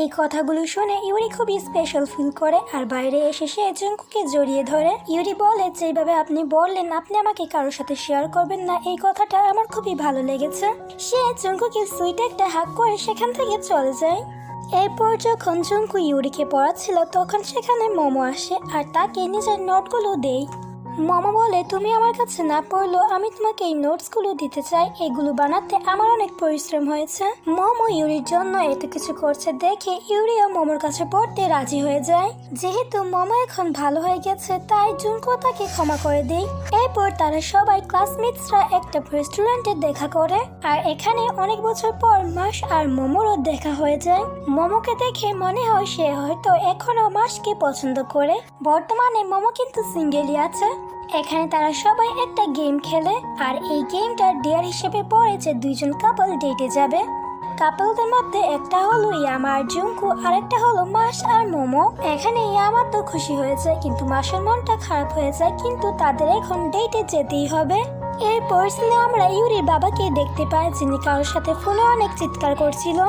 এই কথাগুলো শুনে ইউরি খুবই স্পেশাল ফিল করে, আর বাইরে এসে সে জুঙ্কুকে জড়িয়ে ধরে। ইউরি বলে যেভাবে আপনি বললেন আপনি আমাকে কারোর সাথে শেয়ার করবেন না, এই কথাটা আমার খুবই ভালো লেগেছে। সে জুঙ্কুকে সুইট একটা হাগ করে সেখান থেকে চলে যায়। এরপর যখন জুঙ্কু ইউরিকে পড়াচ্ছিল তখন সেখানে মোমো আসে আর তাকে নিজের নোটগুলো দেয়। মোমো বলে তুমি আমার কাছে না পড়লো আমি তোমাকে এই নোটসগুলো দিতে চাই, এগুলো বানাতে আমার অনেক পরিশ্রম হয়েছে। মোমো ইউরির জন্য এত কিছু করছে দেখে ইউরিও মোমোর কাছে পড়তে রাজি হয়ে যায়। যেহেতু মোমো এখন ভালো হয়ে গেছে তাই জুঙ্কু তাকে ক্ষমা করে দেয়। এরপর তারা সবাই ক্লাসমেটসরা একটা রেস্টুরেন্টে দেখা করে, আর এখানে অনেক বছর পর মাস আর মোমোরও দেখা হয়ে যায়। মোমোকে দেখে মনে হয় সে হয়তো এখনো মাসকে পছন্দ করে। বর্তমানে মোমো কিন্তু সিঙ্গেলই আছে। এখানে তারা সবাই একটা গেম খেলে, আর এই গেমটার ডেয়ার হিসেবে পড়ে যে 2জন কাপল ডেটে যাবে। কাপলদের মধ্যে একটা হলো ইয়ামা আর জুঙ্কু, আর একটা হলো মাস আর মোমো। এখানে ইয়ামা তো খুশি হয়েছে, কিন্তু মাসের মনটা খারাপ হয়ে যায়, কিন্তু তাদের এখন ডেটে যেতেই হবে। এরপর সিনে আমরা ইউরির বাবাকে দেখতে পাই, যিনি কারোর সাথে ফোনে অনেক চিৎকার করছিল,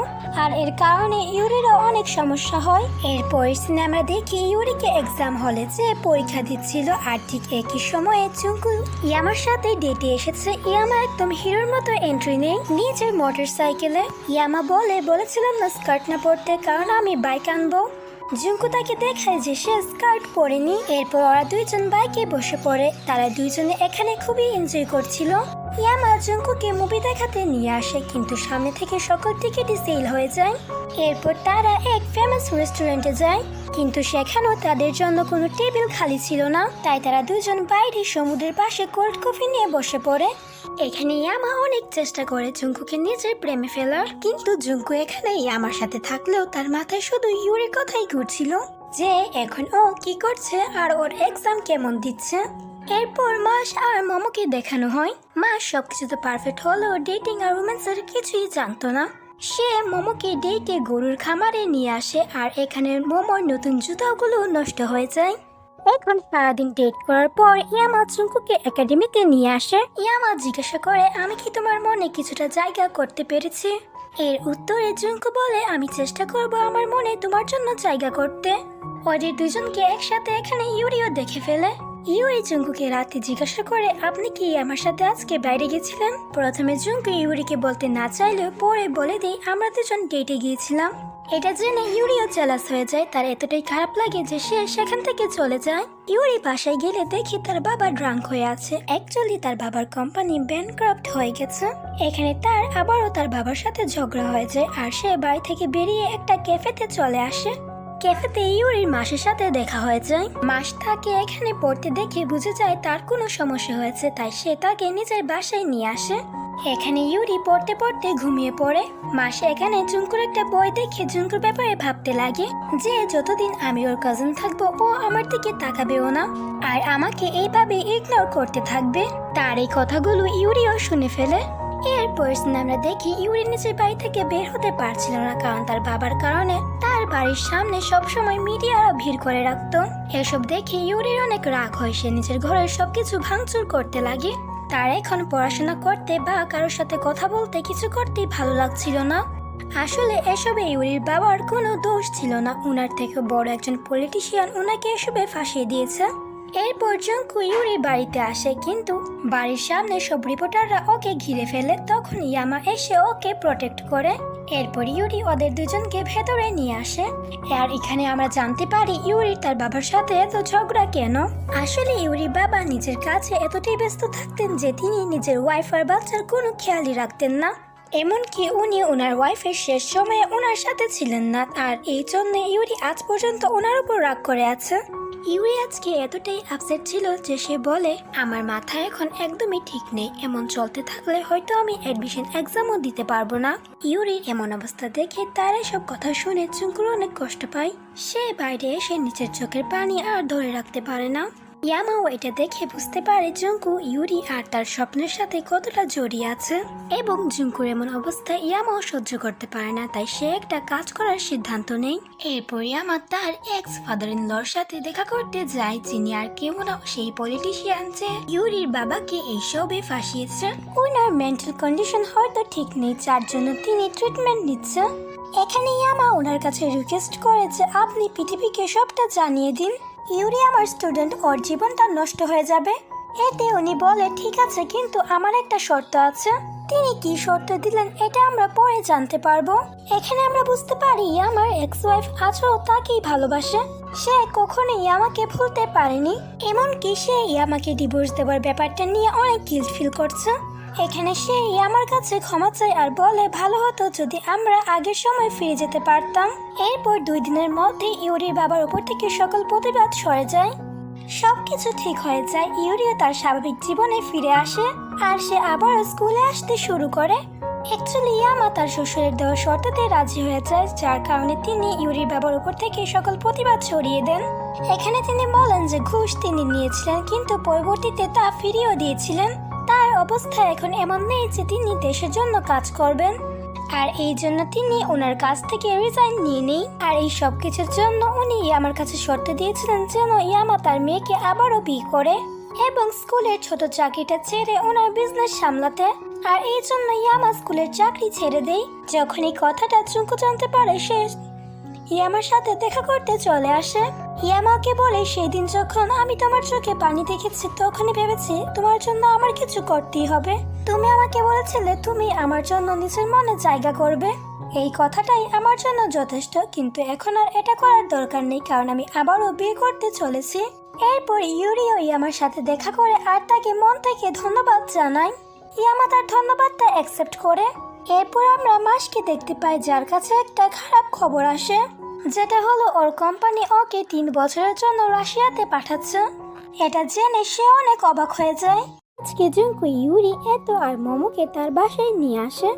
আর এর কারণে ইউরিরও অনেক সমস্যা হয়। এরপর সিনে আমরা দেখি ইউরিকে এক্সাম হলে যে পরীক্ষা দিচ্ছিল, আর ঠিক একই সময়ে জুঙ্কু ইয়ামার সাথে ডেটে এসেছে। ইয়ামা একদম হিরোর মতো এন্ট্রি নেই নিজের মোটর সাইকেলে। ইয়ামা বলেছিলাম না স্কার্ট না পরতে, কারণ আমি বাইক আনবো। জুঙ্কু তাকে দেখায় যে সে স্কার্ট পরেনি। এরপর ওরা 2জন বাইকে বসে পড়ে। তারা 2জনে এখানে খুবই এনজয় করছিল। ইয়ামা জুঙ্কুকে মুভি দেখাতে নিয়ে আসে, কিন্তু সামনে থেকে সকল টিকিটই সেল হয়ে যায়। এরপর তারা এক ফেমাস রেস্টুরেন্টে যায়, কিন্তু সেখানেও তাদের জন্য কোনো টেবিল খালি ছিল না, তাই তারা 2জন বাইরে সমুদ্রের পাশে কোল্ড কফি নিয়ে বসে পড়ে। এখানে ইয়ামা অনেক চেষ্টা করে জুঙ্কুকে নিজের প্রেমে ফেলার, কিন্তু জুঙ্কু এখানে ইয়ামার সাথে থাকলেও তার মাথায় শুধু ইউরির কথাই ঘুরছিল, যে এখন ও কি করছে আর ওর এক্সাম কেমন দিচ্ছে। এরপর মাস আর মোমোকে দেখানো হয়। মাস সবকিছু তো পারফেক্ট হলেও ডেটিং আর রোম্যান্সের কিছুই জানতো না। সে মোমোকে ডেটে গরুর খামারে নিয়ে আসে, আর এখানে মোমোর নতুন জুতাগুলো নষ্ট হয়ে যায়। এখন সারাদিন ডেট করার পর ইয়ামা জুঙ্কুকে একাডেমিতে নিয়ে আসে। ইয়ামা জিজ্ঞাসা করে আমি কি তোমার মনে কিছুটা জায়গা করতে পেরেছি? এর উত্তরে জুঙ্কু বলে আমি চেষ্টা করব আমার মনে তোমার জন্য জায়গা করতে। ওদের 2জনকে একসাথে এখানে ইউরিও দেখে ফেলে। ইউরি জুঙ্কুকে রাতে জিজ্ঞাসা করে আপনি কি আমার সাথে আজকে বাইরে গেছিলেন? প্রথমে জুঙ্কু ইউরিকে বলতে না চাইলেও পরে বলে দেয় আমরা 2জন ডেটে গিয়েছিলাম। এটা জেনে ইউরিও জেলাস হয়ে যায়। তার এতটাই খারাপ লাগে যে সে সেখান থেকে চলে যায়। ইউরি বাসায় গেলে দেখি তার বাবা ড্রাঙ্ক হয়ে আছে। অ্যাকচুয়ালি তার বাবার কোম্পানি ব্যানক্রাফট হয়ে গেছে। এখানে তার আবারও তার বাবার সাথে ঝগড়া হয়ে যায়, আর সে বাড়ি থেকে বেরিয়ে একটা ক্যাফেতে চলে আসে। ক্যাফেতে ইউরির মাসের সাথে দেখা হয়ে যায়। মাস তাকে এখানে পড়তে দেখে বুঝে যায় তার কোনো সমস্যা হয়েছে, তাই সে তাকে নিজের বাসায় নিয়ে আসে। এখানে ইউরি পড়তে পড়তে ঘুমিয়ে পড়ে। মাসে এখানে জুঙ্কুর একটা বই দেখে জুঙ্কুর ব্যাপারে ভাবতে লাগে যে যতদিন আমি ওর কাজিন থাকবো ও আমার দিকে তাকাবেও না আর আমাকে এইভাবে ইগনোর করতে থাকবে। তার এই কথাগুলো ইউরিও শুনে ফেলে। এরপর আমরা দেখি ইউরি নিজের বাড়ি থেকে বের হতে পারছিল না, কারণ তার বাবার কারণে তার বাড়ির সামনে সবসময় মিডিয়ারা ভিড় করে রাখতো। এসব দেখে ইউরির অনেক রাগ হয়, সে নিজের ঘরের সবকিছু ভাঙচুর করতে লাগে। তার এখন পড়াশোনা করতে বা কারোর সাথে কথা বলতে কিছু করতেই ভালো লাগছিল না। আসলে এসবে ইউরির বাবার কোনো দোষ ছিল না, উনার থেকে বড় একজন পলিটিশিয়ান উনাকে এসবে ফাঁসিয়ে দিয়েছে। এরপর জঙ্কু ইউরির বাড়িতে আসে, কিন্তু বাড়ির সামনে সব রিপোর্টাররা ওকে ঘিরে ফেলে। তখন ইয়ামা এসে ওকে প্রোটেক্ট করে। এরপর ইউরি ওদের দুজনকে ভেতরে নিয়ে আসে। আর এখানে আমরা জানতে পারি ইউরি তার বাবার সাথে এত ঝগড়া কেন। আসলে ইউরির বাবা নিজের কাছে এতটাই ব্যস্ত থাকতেন যে তিনি নিজের ওয়াইফ আর বাচ্চার কোনো খেয়ালই রাখতেন না। এমনকি উনি ওনার ওয়াইফের শেষ সময়ে ওনার সাথে ছিলেন না, আর এই জন্য ইউরি আজ পর্যন্ত ওনার উপর রাগ করে আছে। ইউরি আজকে এতটাই আপসেট ছিল যে সে বলে, আমার মাথা এখন একদমই ঠিক নেই, এমন চলতে থাকলে হয়তো আমি অ্যাডমিশন এক্সামও দিতে পারবো না। ইউরির এমন অবস্থা দেখে তার এসব কথা শুনে জুঙ্কুর অনেক কষ্ট পায়। সে বাইরে এসে নিচের চোখের পানি আর ধরে রাখতে পারে না। ইয়ামাও এটা দেখে বুঝতে পারে জুঙ্কু ইউরি আর তার স্বপ্নের সাথে কতটা জড়িয়ে আছে, এবং জুঙ্কুর এমন অবস্থায় ইয়ামাও সহ্য করতে পারে না, তাই সে একটা কাজ করার সিদ্ধান্ত নেয়। এরপর ইয়ামা তার এক্স ফাদার ইন লর সাথে দেখা করতে যায়, যিনি আর কেউ না সেই পলিটিশিয়ান যে ইউরির বাবাকে এইসবে ফাঁসিয়েছে। ওনার মেন্টাল কন্ডিশন হয়তো ঠিক নেই, যার জন্য তিনি ট্রিটমেন্ট নিচ্ছে। এখানে ইয়ামা ওনার কাছে রিকোয়েস্ট করে যে আপনি পৃথিবীকে সবটা জানিয়ে দিন, ইউরি আমার স্টুডেন্ট, ওর জীবনটা নষ্ট হয়ে যাবে। এতে উনি বলে ঠিক আছে, কিন্তু আমার একটা শর্ত আছে। তিনি কি শর্ত দিলেন এটা আমরা পরে জানতে পারবো। এখানে আমরা বুঝতে পারি আমার এক্স ওয়াইফ আজও তাকেই ভালোবাসে। সে কখনোই আমাকে ভুলতে পারেনি, এমনকি সে আমাকে ডিভোর্স দেওয়ার ব্যাপারটা নিয়ে অনেক গিল্ট ফিল করছে। এখানে সে আমার কাছে ক্ষমা চায় আর বলে ভালো হতো যদি আমরা আগের সময় ফিরে যেতে পারতাম। এরপর 2 দিনের মধ্যে ইউরির বাবার উপর থেকে সকল প্রতিবাদ সরে যায়, সবকিছু ঠিক হয়ে যায়। ইউরিও তার স্বাভাবিক জীবনে ফিরে আসে আর সে আবারও স্কুলে আসতে শুরু করে। অ্যাকচুয়ালি ইয়ামা তার শ্বশুরের দেওয়া শর্ততে রাজি হয়ে যায়, যার কারণে তিনি ইউরির বাবার উপর থেকে সকল প্রতিবাদ সরিয়ে দেন। এখানে তিনি বলেন যে ঘুষ তিনি নিয়েছিলেন, কিন্তু পরবর্তীতে তা ফিরিয়েও দিয়েছিলেন। তার অবস্থা এখন এমন নেই যে তিনি দেশের জন্য কাজ করবেন, আর এই জন্য তিনি ওনার কাছ থেকে রিজাইন নিয়ে নেই। আর এই সব কিছুর জন্য উনি ইয়ামার কাছে শর্ত দিয়েছিলেন যেন ইয়ামা তার মেয়েকে আবারও বিয়ে করে এবং স্কুলের ছোট চাকরিটা ছেড়ে ওনার বিজনেস সামলাতে। আর এই জন্য ইয়ামা স্কুলের চাকরি ছেড়ে দেয়। যখন এই কথাটা জুঙ্কু জানতে পারে, সে ইয়ামার সাথে দেখা করতে চলে আসে। ইয়ামাকে বলে সেই দিন যখন আমি তোমার চোখে পানি দেখেছি তখনই ভেবেছি তোমার জন্য আমার কিছু করতেই হবে। তুমি আমাকে বলেছিলে তুমি আমার জন্য নিজের মনে জায়গা করবে, এই কথাটাই আমার জন্য যথেষ্ট, কিন্তু এখন আর এটা করার দরকার নেই, কারণ আমি আবারও বিয়ে করতে চলেছি। এরপর ইউরিও ইয়ামার সাথে দেখা করে আর তাকে মন থেকে ধন্যবাদ জানায়। ইয়ামা তার ধন্যবাদটা অ্যাকসেপ্ট করে। এরপর আমরা মাসকে দেখতে পাই, যার কাছে একটা খারাপ খবর আসে, যেটা হলো ওর কোম্পানি ওকে 3 বছরের জন্য রাশিয়াতে পাঠাচ্ছে। এটা জেনে সে অনেক অবাক হয়ে যায়। আজকে জুঙ্কু ইউরি এতো আর মোমোকে তার বাসায় নিয়ে আসে।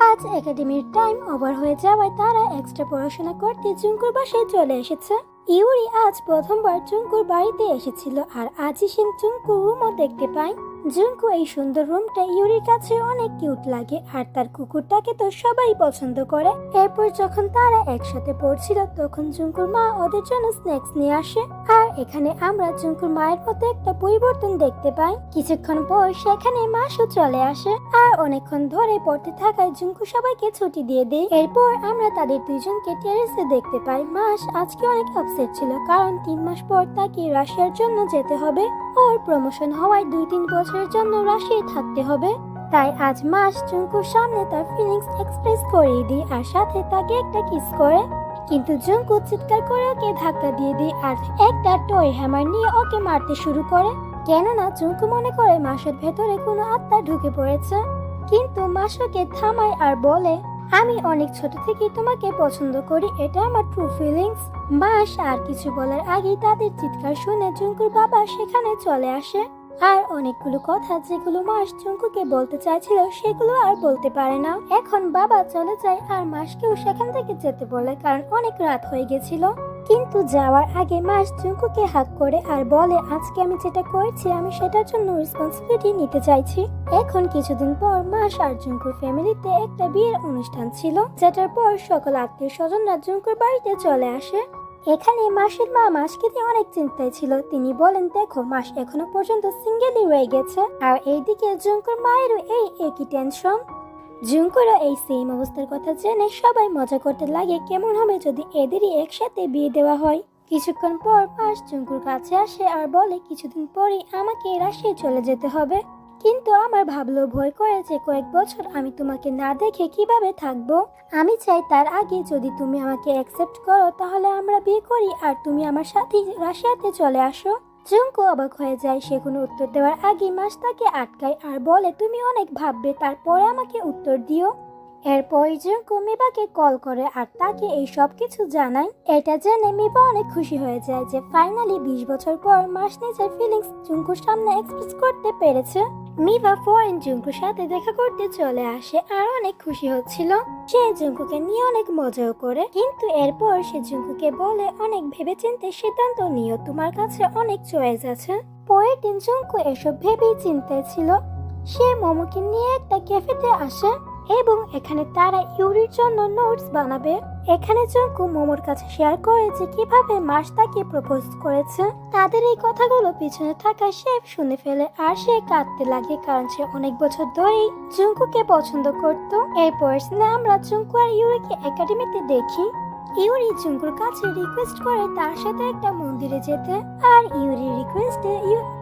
আজ একাডেমির টাইম ওভার হয়ে যাওয়ায় তারা এক্সট্রা পড়াশোনা করতে জুঙ্কুর বাসায় চলে এসেছে। ইউরি আজ প্রথমবার জুঙ্কুর বাড়িতে এসেছিল, আর আজই সে জুঙ্কুর রুমও দেখতে পায়। জুঙ্কু এই সুন্দর রুমটা ইউরির কাছে অনেক কিউট লাগে, আর তার কুকুরটাকে তো সবাই পছন্দ করে। এরপর যখন তারা একসাথে পড়ছিল তখন জুঙ্কুর মা ওদের জন্য স্ন্যাক্স নিয়ে আসে, আর এখানে আমরা জুঙ্কুর মায়ের মধ্যে একটা পরিবর্তন দেখতে পাই। কিছুক্ষণ পর সেখানে মাসও চলে আসে, আর অনেকক্ষণ ধরে পড়তে থাকায় জুঙ্কু সবাইকে ছুটি দিয়ে দেয়। এরপর আমরা তাদের দুইজনকে টেরেসে দেখতে পাই। মাস আজকে অনেক আপসেট ছিল, কারণ 3 মাস পর তাকে রাশিয়ার জন্য যেতে হবে। ওর প্রমোশন হওয়ায় 2-3 বছরের জন্য রাশিয়ায় থাকতে হবে। তাই আজ মাস জুঙ্কুর সামনে তার ফিলিংস এক্সপ্রেস করে দেয় আর সাথে তাকে একটা কিস করে, কিন্তু জুঙ্কু চিৎকার করে ওকে ধাক্কা দিয়ে দেয় আর একটা টয় হ্যামার নিয়ে ওকে মারতে শুরু করে। কেননা জুঙ্কু মনে করে মাসের ভেতরে কোনো আত্মা ঢুকে পড়েছে, কিন্তু মাসকে থামায় আর বলে আমি অনেক ছোট থেকেই তোমাকে পছন্দ করি, এটা আমার ট্রু ফিলিংস। মাস আর কিছু বলার আগেই তাদের চিৎকার শুনে জুঙ্কুর বাবা সেখানে চলে আসে। আর অনেকগুলো কথা যেগুলো মাস জুঙ্কুকে বলতে চাইছিল সেগুলো আর বলতে পারে না। এখন বাবা চলে যায় আর মাসকেও সেখান থেকে যেতে বলে, কারণ অনেক রাত হয়ে গেছিল। কিন্তু যাওয়ার আগে মাস জুঙ্কুকে হাত করে আর বলে, আজকে আমি যেটা করেছি আমি সেটার জন্য রেসপন্সিবিলিটি নিতে চাইছি। এখন কিছুদিন পর মাস আর জুঙ্কুর ফ্যামিলিতে একটা বিয়ের অনুষ্ঠান ছিল, যেটার পর সকল আত্মীয় স্বজনরা জুঙ্কুর বাড়িতে চলে আসে। এখানে মাসের মা মাসকে নিয়ে অনেক চিন্তায় ছিল। তিনি বলেন, দেখো মাস এখনো পর্যন্ত সিঙ্গেলই রয়ে গেছে, আর এইদিকে জুঙ্কুর মায়েরও এই একই টেনশন। জুঙ্কুরও এই সেম অবস্থার কথা জেনে সবাই মজা করতে লাগে, কেমন হবে যদি এদেরই একসাথে বিয়ে দেওয়া হয়। কিছুক্ষণ পর মাস জুঙ্কুর কাছে আসে আর বলে, কিছুদিন পরেই আমাকে রাশিয়ায় চলে যেতে হবে, কিন্তু আমার ভাবলেও ভয় করে যে কয়েক বছর আমি তোমাকে না দেখে কিভাবে থাকবো। আমি চাই তার আগে যদি তুমি আমাকে অ্যাকসেপ্ট করো তাহলে আমরা বিয়ে করি আর তুমি আমার সাথে রাশিয়াতে চলে আসো। জুঙ্কু অবাক হয়ে যায়। সে কোনো উত্তর দেওয়ার আগে মাস তাকে আটকায় আর বলে, তুমি অনেক ভাববে, তারপরে আমাকে উত্তর দিও। এরপর জুঙ্কু মিবাকে কল করে আর তাকে এই সব কিছু জানায়। এটা জেনে মিবা অনেক খুশি হয়ে যায় যে ফাইনালি 20 বছর পর মাস নিজের ফিলিংস জুঙ্কুর সামনে এক্সপ্রেস করতে পেরেছে। মিবা ফরেন জুঙ্কুর সাথে দেখা করতে চলে আসে আর অনেক খুশি হচ্ছিল। সে জুঙ্কুকে নিয়ে অনেক মজাও করে, কিন্তু এরপর সে জুঙ্কুকে বলে, অনেক ভেবেচিন্তে সিদ্ধান্ত নিও, তোমার কাছে অনেক চয়েস আছে। পরের দিন জুঙ্কু এসব ভেবেই চিন্তায় ছিল। সে মোমোকে নিয়ে একটা ক্যাফেতে আসে এবং এখানে তারা ইউরির জন্য নোটস বানাবে। এখানে জুঙ্কু মোমোর কাছে শেয়ার করে যে কিভাবে মাস তাকে প্রপোজ করেছে। তাদের এই কথাগুলো পিছনে থাকা শেফ শুনে ফেলে আর সে কাঁদতে লাগে, কারণ সে অনেক বছর ধরেই জুঙ্কুকে পছন্দ করত। এরপর আমরা জুঙ্কু আর ইউরিকে একাডেমিতে দেখি। ইউরি জুঙ্কুর কাছে রিকোয়েস্ট করে তার সাথে একটা মন্দিরে যেতে, আর ইউরির রিকোয়েস্টে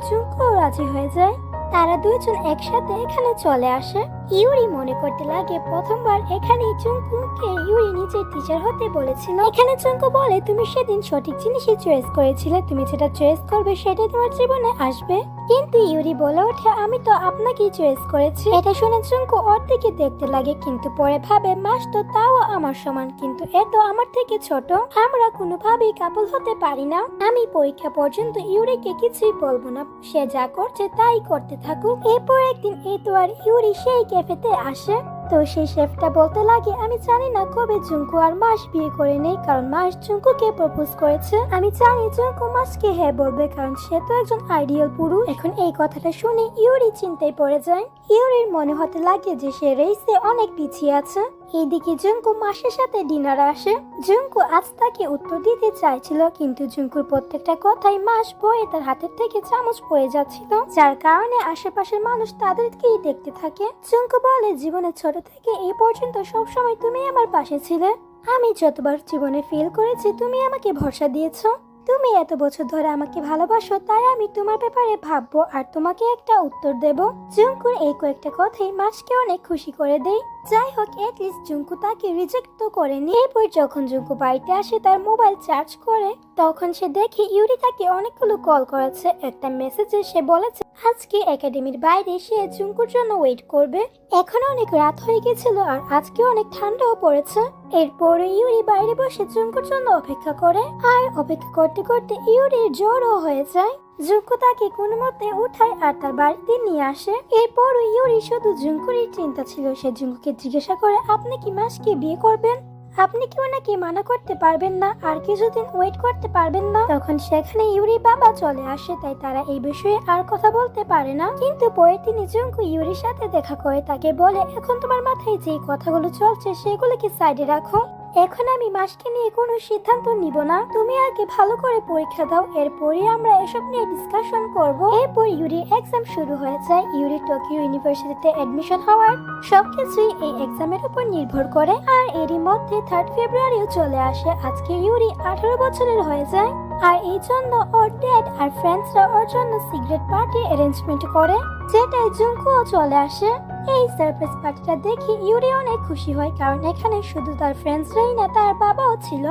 জুঙ্কু রাজি হয়ে যায়। তারা দুইজন একসাথে এখানে চলে আসে। ইউরি মনে করতে লাগে প্রথমবার এখানে জুঙ্কুকে ইউরি নিজের টিচার হতে বলেছিল। এখানে জুঙ্কু বলে, তুমি সেদিন সঠিক জিনিসই চয়েস করেছিলে, তুমি যেটা চয়েস করবে সেটাই তোমার জীবনে আসবে। কিন্তু ইউরি বলে ওঠে, আমি তো আপনাকেই চয়েস করেছি। এটা শুনে জুঙ্কু ওর দিকে দেখতে লাগে, কিন্তু পরে ভাবে মাস তো তাও আমার সমান, কিন্তু এ তো আমার থেকে ছোট, আমরা কোনোভাবেই কাপল হতে পারি না। আমি পরীক্ষা পর্যন্ত ইউরিকে কিছুই বলবো না, সে যা করছে তাই করতে থাকুক। এরপর একদিন আর ইউরি সেই ক্যাফেতে আসে। তো সেই শেফটা বলতে লাগে, আমি জানি না কবে জুঙ্কু আর মাস বিয়ে করে নেই, কারণ মাস জুঙ্কুকে প্রপোজ করেছে। আমি জানি জুঙ্কু মাসকে হ্যাঁ বলবে, কারণ সে তো একজন আইডিয়াল পুরুষ। এখন এই কথাটা শুনে ইউরি চিন্তায় পড়ে যায়। ইউরির মনে হতে লাগে যে সে রেসে অনেক পিছিয়ে আছে। এইদিকে জুঙ্কু মাসের সাথে ডিনারে আসে। জুঙ্কু আজ তাকে উত্তর দিতে চাইছিল, কিন্তু জুঙ্কুর প্রত্যেকটা কথাই মাস ভয়ে তার হাতের থেকে চামচ পড়ে যাচ্ছিল, যার কারণে আশেপাশের মানুষ তাদেরকেই দেখতে থাকে। জুঙ্কু বলে, জীবনের ছোট থেকে এই পর্যন্ত সবসময় তুমি আমার পাশে ছিলে। আমি যতবার জীবনে ফেল করেছি তুমি আমাকে ভরসা দিয়েছো। তুমি এত বছর ধরে আমাকে ভালোবাসো, তাই আমি তোমার ব্যাপারে ভাববো আর তোমাকে একটা উত্তর দেব। জুঙ্কুর এই কয়েকটা কথাই মাসকে অনেক খুশি করে দেয়। যাই হোক, এটলিস্ট জুঙ্কু তাকে রিজেক্ট তো করেনি। এরপর যখন জুঙ্কু বাড়িতে আসে তার মোবাইল চার্জ করে, তখন সে দেখে ইউরি তাকে অনেকগুলো কল করেছে। একটা মেসেজে সে বলেছে আজকে একাডেমির বাইরে সে জুঙ্কুর জন্য ওয়েট করবে। এখন অনেক রাত হয়ে গেছিল আর আজকে অনেক ঠান্ডাও পড়েছে। এরপরে ইউরি বাইরে বসে জুঙ্কুর জন্য অপেক্ষা করে, আর অপেক্ষা করতে করতে ইউরির জ্বরও হয়ে যায়। জুঙ্কু তাকে কোনো মতে উঠায় আর তার বাড়িতে নিয়ে আসে। এরপর ইউরি শুধু জুঙ্কুরই চিন্তা ছিল। সে জুঙ্কুকে জিজ্ঞাসা করে, আপনি কি মাসকে বিয়ে করবেন? আপনি কি ওনাকে মানা করতে পারবেন না? আর কিছুদিন ওয়েট করতে পারবেন না? তখন সেখানে ইউরি বাবা চলে আসে, তাই তারা এই বিষয়ে আর কথা বলতে পারে না। কিন্তু পরে তিনি জুঙ্কু ইউরির সাথে দেখা করে তাকে বলে, এখন তোমার মাথায় যে কথাগুলো চলছে সেগুলোকে সাইডে রাখো। এখন আমি মাসকে নিয়ে কোনো সিদ্ধান্ত নিব না, তুমি আগে ভালো করে পরীক্ষা দাও, এরপরে আমরা এসব নিয়ে ডিসকাশন করব। এরপর ইউরির এক্সাম শুরু হয়ে যায়। ইউরি টোকিও ইউনিভার্সিটিতে অ্যাডমিশন হওয়ার সবকিছুই এই এক্সামের উপর নির্ভর করে। আর এরই মধ্যে 3 ফেব্রুয়ারিও চলে আসে। আজকে ইউরি 18 বছরের হয়ে যায়, আর এই জন্য ওর ড্যাড আর ফ্রেন্ডসরা ওর জন্য সিগারেট পার্টি অ্যারেঞ্জমেন্ট করে, যেটাই জুঙ্কুও চলে আসে। এই সারপ্রাইজ পার্টিটা দেখে ইউরি অনেক খুশি হয়, কারণ এখানে শুধু তার ফ্রেন্ডসরাই না, তার বাবাও ছিল।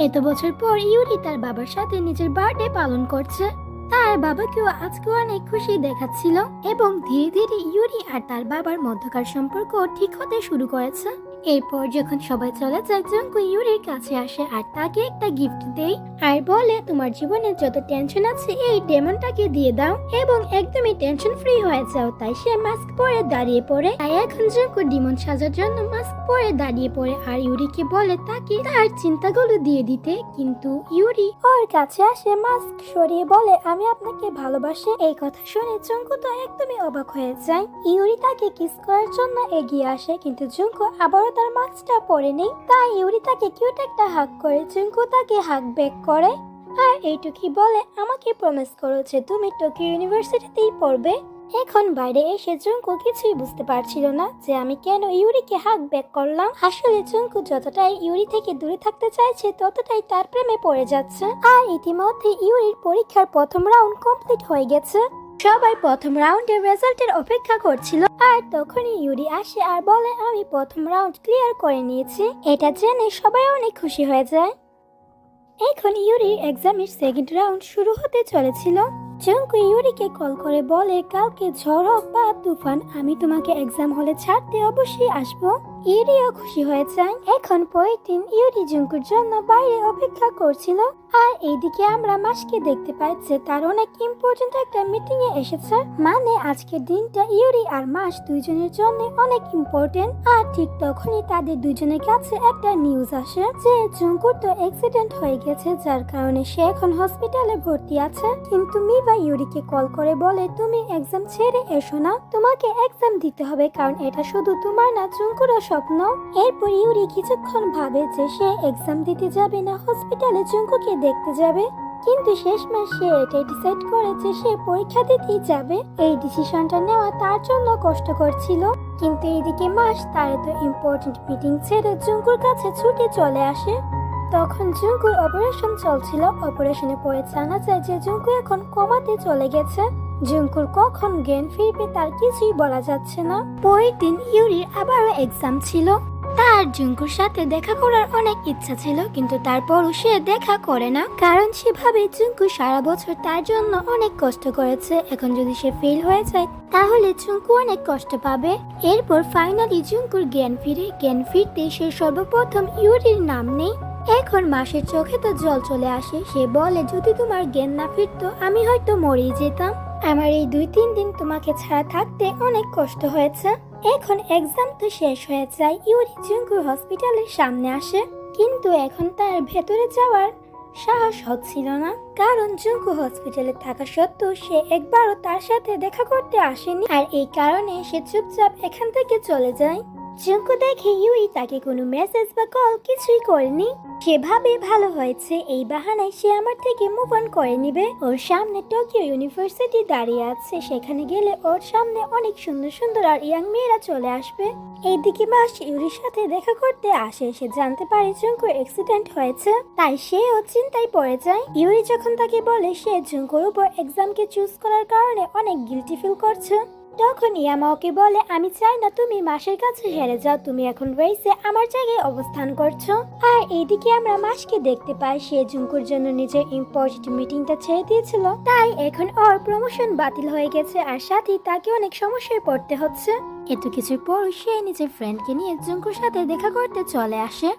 এত বছর পর ইউরি তার বাবার সাথে নিজের বার্থডে পালন করছে। তার বাবাকেও আজকে অনেক খুশি দেখাচ্ছিল এবং ধীরে ধীরে ইউরি আর তার বাবার মধ্যকার সম্পর্ক ঠিক হতে শুরু করেছে। এরপর যখন সবাই চলে যায় জুঙ্কু ইউরির কাছে আসে আর তাকে একটা গিফট দেয় আর বলে তোমার জীবনে যত টেনশন আছে এই ডেমনটাকে দিয়ে দাও এবং একদমই টেনশন ফ্রি হয়ে যাও। তাই সে মাস্ক পরে দাঁড়িয়ে পড়ে। তাই এখন জুঙ্কু ডিমন সাজার জন্য মাস্ক পরে দাঁড়িয়ে পড়ে আর ইউরিকে বলে তাকে তার চিন্তাগুলো দিয়ে দিতে, কিন্তু ইউরি ওর কাছে আসে মাস্ক সরিয়ে বলে আমি আপনাকে ভালোবাসি। এই কথা শুনে জুঙ্কু তো একদমই অবাক হয়ে যায়। ইউরি তাকে কিস করার জন্য এগিয়ে আসে কিন্তু জুঙ্কু আবারও তার মাস্কটা পরে নেই। তাই ইউরি তাকে কিউট একটা হাগ করে জুঙ্কু তাকে হাগ ব্যাক করে আর এইটুকুই বলে আমাকে প্রমিস করো যে তুমি টোকিও ইউনিভার্সিটিতেই পড়বে। এখন বাইরে এসে জুঙ্কু কিছুই বুঝতে পারছিল না যে আমি কেন ইউরিকে হাগ ব্যাক করলাম। আসলে জুঙ্কু যতটাই ইউরি থেকে দূরে থাকতে চাইছে ততটাই তার প্রেমে পড়ে যাচ্ছে। আর ইতিমধ্যে ইউরির পরীক্ষার প্রথম রাউন্ড কমপ্লিট হয়ে গেছে। সবাই প্রথম রাউন্ডের রেজাল্টের অপেক্ষা করছিল আর তখনই ইউরি আসে আর বলে আমি প্রথম রাউন্ড ক্লিয়ার করে নিয়েছি। এটা জেনে সবাই অনেক খুশি হয়ে যায়। এখন ইউরির এক্সামের সেকেন্ড রাউন্ড শুরু হতে চলেছিল। জুঙ্কু ইউরিকে কল করে বলে কালকে ঝড় হোক বা তুফান আমি তোমাকে এক্সাম হলে ছাড়তে অবশ্যই আসবো। ইউরিও খুশি হয়ে যায়। এখন পরের দিন ইউরি জুঙ্কুর জন্য বাইরে অপেক্ষা করছিল আর এইদিকে আমরা মাসকে দেখতে পাই যে তার অনেক ইম্পর্টেন্ট একটা মিটিং এ এসেছে। মানে আজকের দিনটা ইউরি আর মাস দুইজনের জন্য অনেক ইম্পর্টেন্ট। আর ঠিক তখনই তাদের দুইজনের কাছে একটা নিউজ আসে যে জুঙ্কুর তো অ্যাক্সিডেন্ট হয়ে গেছে, যার কারণে সে এখন হসপিটালে ভর্তি আছে। কিন্তু মিবা ইউরিকে কল করে বলে তুমি এক্সাম ছেড়ে এসো না, তোমাকে এক্সাম দিতে হবে কারণ এটা শুধু তোমার না জুঙ্কুরও স্বপ্ন। এরপর ইউরি কিছুক্ষণ ভাবে যে সে এক্সাম দিতে যাবে না হসপিটালে জুঙ্কুকে দেখতে যাবে, কিন্তু শেষমেশ সে এটাই ডিসাইড করে যে সে পরীক্ষা দিতেই যাবে। এই ডিসিশনটা নেওয়া তার জন্য কষ্টকর ছিল। কিন্তু এইদিকে মাস তার এত ইম্পর্টেন্ট মিটিং ছেড়ে জুঙ্কুর কাছে ছুটে চলে আসে। তখন জুঙ্কুর অপারেশন চলছিল। অপারেশনে পরে জানা যায় যে জুঙ্কু এখন কোমাতে চলে গেছে। জুঙ্কুর কখন জ্ঞান ফিরবে তার কিছুই বলা যাচ্ছে না। পরের দিন ইউরির আবারও এক্সাম ছিল। তার জুঙ্কুর সাথে দেখা করার অনেক ইচ্ছা ছিল, কিন্তু তারপরও সে দেখা করে না কারণ সে ভাবে জুঙ্কু সারা বছর তার জন্য অনেক কষ্ট করেছে। এখন যদি সে ফেল হয়ে যায় তাহলে জুঙ্কু অনেক কষ্ট পাবে। এরপর ফাইনালি জুঙ্কুর জ্ঞান ফিরে। জ্ঞান ফিরতে সে সর্বপ্রথম ইউরির নাম নেই। এখন মাসের চোখে তো জল চলে আসে। সে বলে যদি তোমার জ্ঞান না ফিরতো আমি হয়তো মরেই যেতাম। আমার এই 2-3 দিন তোমাকে ছাড়া থাকতে অনেক কষ্ট হয়েছে। এখন এক্সাম তো শেষ হয়ে যায়। ইউরি জুঙ্কুর হসপিটালের সামনে আসে, কিন্তু এখন তার ভেতরে যাওয়ার সাহস হচ্ছিল না কারণ জুঙ্কু হসপিটালে থাকা সত্ত্বেও সে একবারও তার সাথে দেখা করতে আসেনি। আর এই কারণে সে চুপচাপ এখান থেকে চলে যায়। জুঙ্কু দেখে ইউরি তাকে কোনো মেসেজ বা কল কিছুই করেনি। সে ভাবে ভালো হয়েছে, এই বাহানায় সে আমার থেকে মুভ অন করে নিবে। ওর সামনে টোকিও ইউনিভার্সিটি দাঁড়িয়ে আছে, সেখানে গেলে ওর সামনে অনেক সুন্দর সুন্দর আর ইয়াং মেয়েরা চলে আসবে। এইদিকে মাস ইউরির সাথে দেখা করতে আসে। সে জানতে পারে জুঙ্কুর অ্যাক্সিডেন্ট হয়েছে, তাই সেও চিন্তায় পড়ে যায়। ইউরি যখন তাকে বলে সে জুঙ্কুর উপর এক্সামকে চুজ করার কারণে অনেক গিল্টি ফিল করছে, তখন ইয়ামা ওকে বলে আমি চাই না তুমি মাসের কাছে হেরে যাও, তুমি এখন রেসে আমার জায়গায় অবস্থান করছো। আর এইদিকে আমরা মাসকে দেখতে পাই সে জুঙ্কুর জন্য নিজের ইম্পর্টেন্ট মিটিংটা ছেড়ে দিয়েছিল, তাই এখন ওর প্রমোশন বাতিল হয়ে গেছে আর সাথে তাকে অনেক সমস্যায় পড়তে হচ্ছে। এত কিছুর পর সে নিজের ফ্রেন্ডকে নিয়ে জুঙ্কুর সাথে দেখা করতে চলে আসে।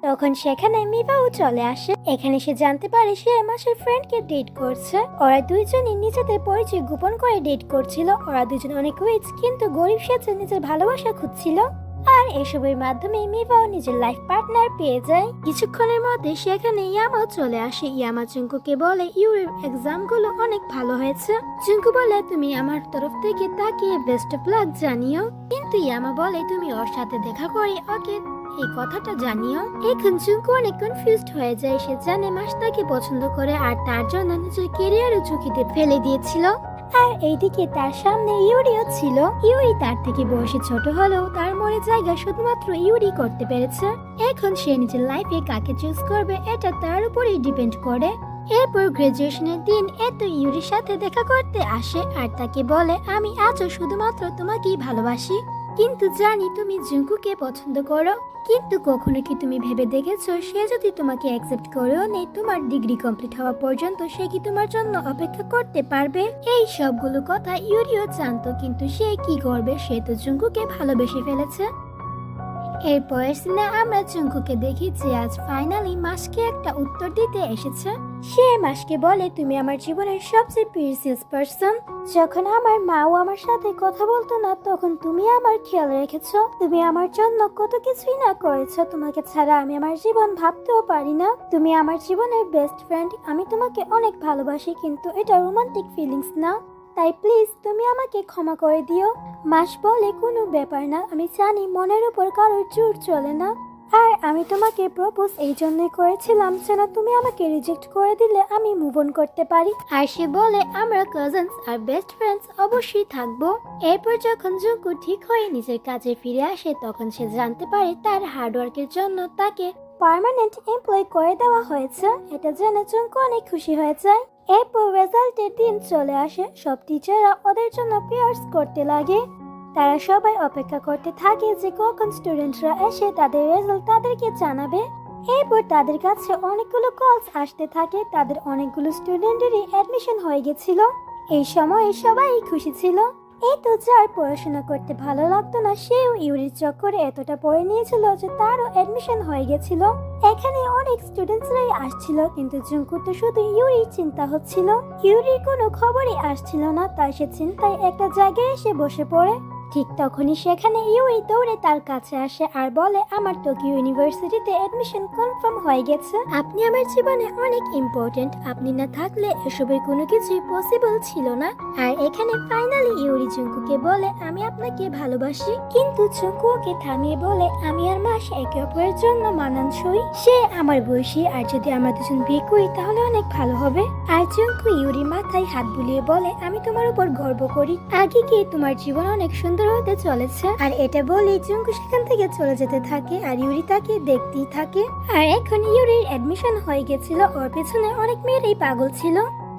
তখন সেখানে মিবাও চলে আসে। এখানে সে জানতে পারে সে মাসের ফ্রেন্ডকে ডেট করছে। ওরা দুইজনই নিজেদের পরিচয় গোপন করে ডেট করছিল। ওরা দুজন অনেক রিচ কিন্তু গরিব সেজে নিজের ভালোবাসা খুঁজছিল। আর এসবের মাধ্যমে মিবাও নিজের লাইফ পার্টনার পেয়ে যায়। কিছুক্ষণের মধ্যে সেখানে ইয়ামাও চলে আসে। ইয়ামা জুঙ্কুকে বলে ইউরির এক্সাম গুলো অনেক ভালো হয়েছে। জুঙ্কু বলে তুমি আমার তরফ থেকে তাকে বেস্ট অফ লাক জানিও, কিন্তু ইয়ামা বলে তুমি ওর সাথে দেখা করে ওকে এই কথাটা জানিও। এখন জুঙ্কু অনেক কনফিউজড হয়ে যায়। সে জানে মাস তাকে পছন্দ করে আর তার জন্য নিজের ক্যারিয়ারও ঝুঁকিতে ফেলে দিয়েছিল। আর এইদিকে তার সামনে ইউরিও ছিল। ইউরি তার থেকে বয়সে ছোট হলেও তার মনে জায়গা শুধুমাত্র ইউরি করতে পেরেছে। এখন সে নিজের লাইফে কাকে চুজ করবে এটা তার উপরেই ডিপেন্ড করে। এরপর গ্রাজুয়েশনের দিন এত ইউরির সাথে দেখা করতে আসে আর তাকে বলে আমি আজও শুধুমাত্র তোমাকেই ভালোবাসি, কিন্তু জানি তুমি জুঙ্কুকে পছন্দ করো, কিন্তু কখনো কি তুমি ভেবে দেখেছো সে যদি তোমাকে অ্যাকসেপ্ট করেও নেই তোমার ডিগ্রি কমপ্লিট হওয়া পর্যন্ত সে কি তোমার জন্য অপেক্ষা করতে পারবে? এই সবগুলো কথা ইউরিও জানতো, কিন্তু সে কি করবে, সে তো জুঙ্কুকে ভালোবেসে ফেলেছে। এরপরের সিনে আমরা জুঙ্কুকে দেখি যে আজ ফাইনালি মাসকে একটা উত্তর দিতে এসেছে। সে মাসকে বলে, তুমি আমার জীবনের সবচেয়ে প্রিসিয়াস পারসন। যখন আমার মাও আমার সাথে কথা বলতো না তখন তুমি আমার খেয়াল রেখেছো। তুমি আমার জন্য কত কিছুই না করেছো। তোমাকে ছাড়া আমি আমার জীবন ভাবতেও পারি না। তুমি আমার জীবনের বেস্ট ফ্রেন্ড। আমি তোমাকে অনেক ভালোবাসি, কিন্তু এটা রোমান্টিক ফিলিংস না। তাই প্লিজ তুমি আমাকে ক্ষমা করে দিও। মাস বলে, কোনো ব্যাপার না, আমি জানি মনের উপর কারোর জোর চলে না। আর আমি তোমাকে প্রপোজ এই জন্যই করেছিলাম যেন তুমি আমাকে রিজেক্ট করে দিলে আমি মুভ অন করতে পারি। আর সে বলে, আমরা কাজিনস আর বেস্ট ফ্রেন্ডস অবশ্যই থাকবো। এরপর যখন জুঙ্কু ঠিক হয়ে নিজের কাজে ফিরে আসে তখন সে জানতে পারে তার হার্ডওয়ার্কের জন্য তাকে পার্মানেন্ট এমপ্লয় করে দেওয়া হয়েছে। এটা জেনে জুঙ্কু অনেক খুশি হয়ে যায়। এরপর রেজাল্টের দিন চলে আসে। সব টিচাররা ওদের জন্য প্রেয়ার্স করতে লাগে। তারা সবাই অপেক্ষা করতে থাকে যে কখন স্টুডেন্টরা এসে তাদের রেজাল্ট তাদেরকে জানাবে। এরপর তাদের কাছে অনেকগুলো কলস আসতে থাকে। তাদের অনেকগুলো স্টুডেন্টেরই অ্যাডমিশন হয়ে গেছিল। এই সময় সবাই খুশি ছিল। এই তো যার পড়াশোনা করতে ভালো লাগতো না সেও ইউরির চক্করে এতটা পড়ে নিয়েছিল যে তারও অ্যাডমিশন হয়ে গেছিল। এখানে অনেক স্টুডেন্টসরাই আসছিল, কিন্তু জুঙ্কুর তো শুধু ইউরির চিন্তা হচ্ছিল। ইউরির কোনো খবরই আসছিল না, তাই সে চিন্তায় একটা জায়গায় এসে বসে পড়ে। ঠিক তখনই সেখানে ইউরি দৌড়ে তার কাছে আসে আর বলে, আমার টোকিও ইউনিভার্সিটিতে অ্যাডমিশন কনফার্ম হয়ে গেছে। আপনি আমার জীবনে অনেক ইম্পর্টেন্ট। আপনি না থাকলে এসবের কোনো কিছুই পসিবল ছিল না। আর এখানে ফাইনালি ইউরি জুঙ্কুকে বলে, আমি আপনাকে ভালোবাসি। কিন্তু জুঙ্কু ওকে থামিয়ে বলে, আমি আর মাস একে অপরের জন্য মানানসই। সে আমার বয়সী, আর যদি আমরা দুজন বিয়ে করি তাহলে অনেক ভালো হবে। আর জুঙ্কু ইউরির মাথায় হাত বুলিয়ে বলে, আমি তোমার উপর গর্ব করি। আগে গিয়ে তোমার জীবন অনেক সুন্দর হতে চলেছে। আর এটা বলে জুঙ্কু সেখান থেকে চলে যেতে থাকে আর ইউরি তাকে দেখতেই থাকে। আর এখন ইউরির অ্যাডমিশন হয়ে গেছিল। ওর পেছনে অনেক মেয়েরাই পাগল ছিল।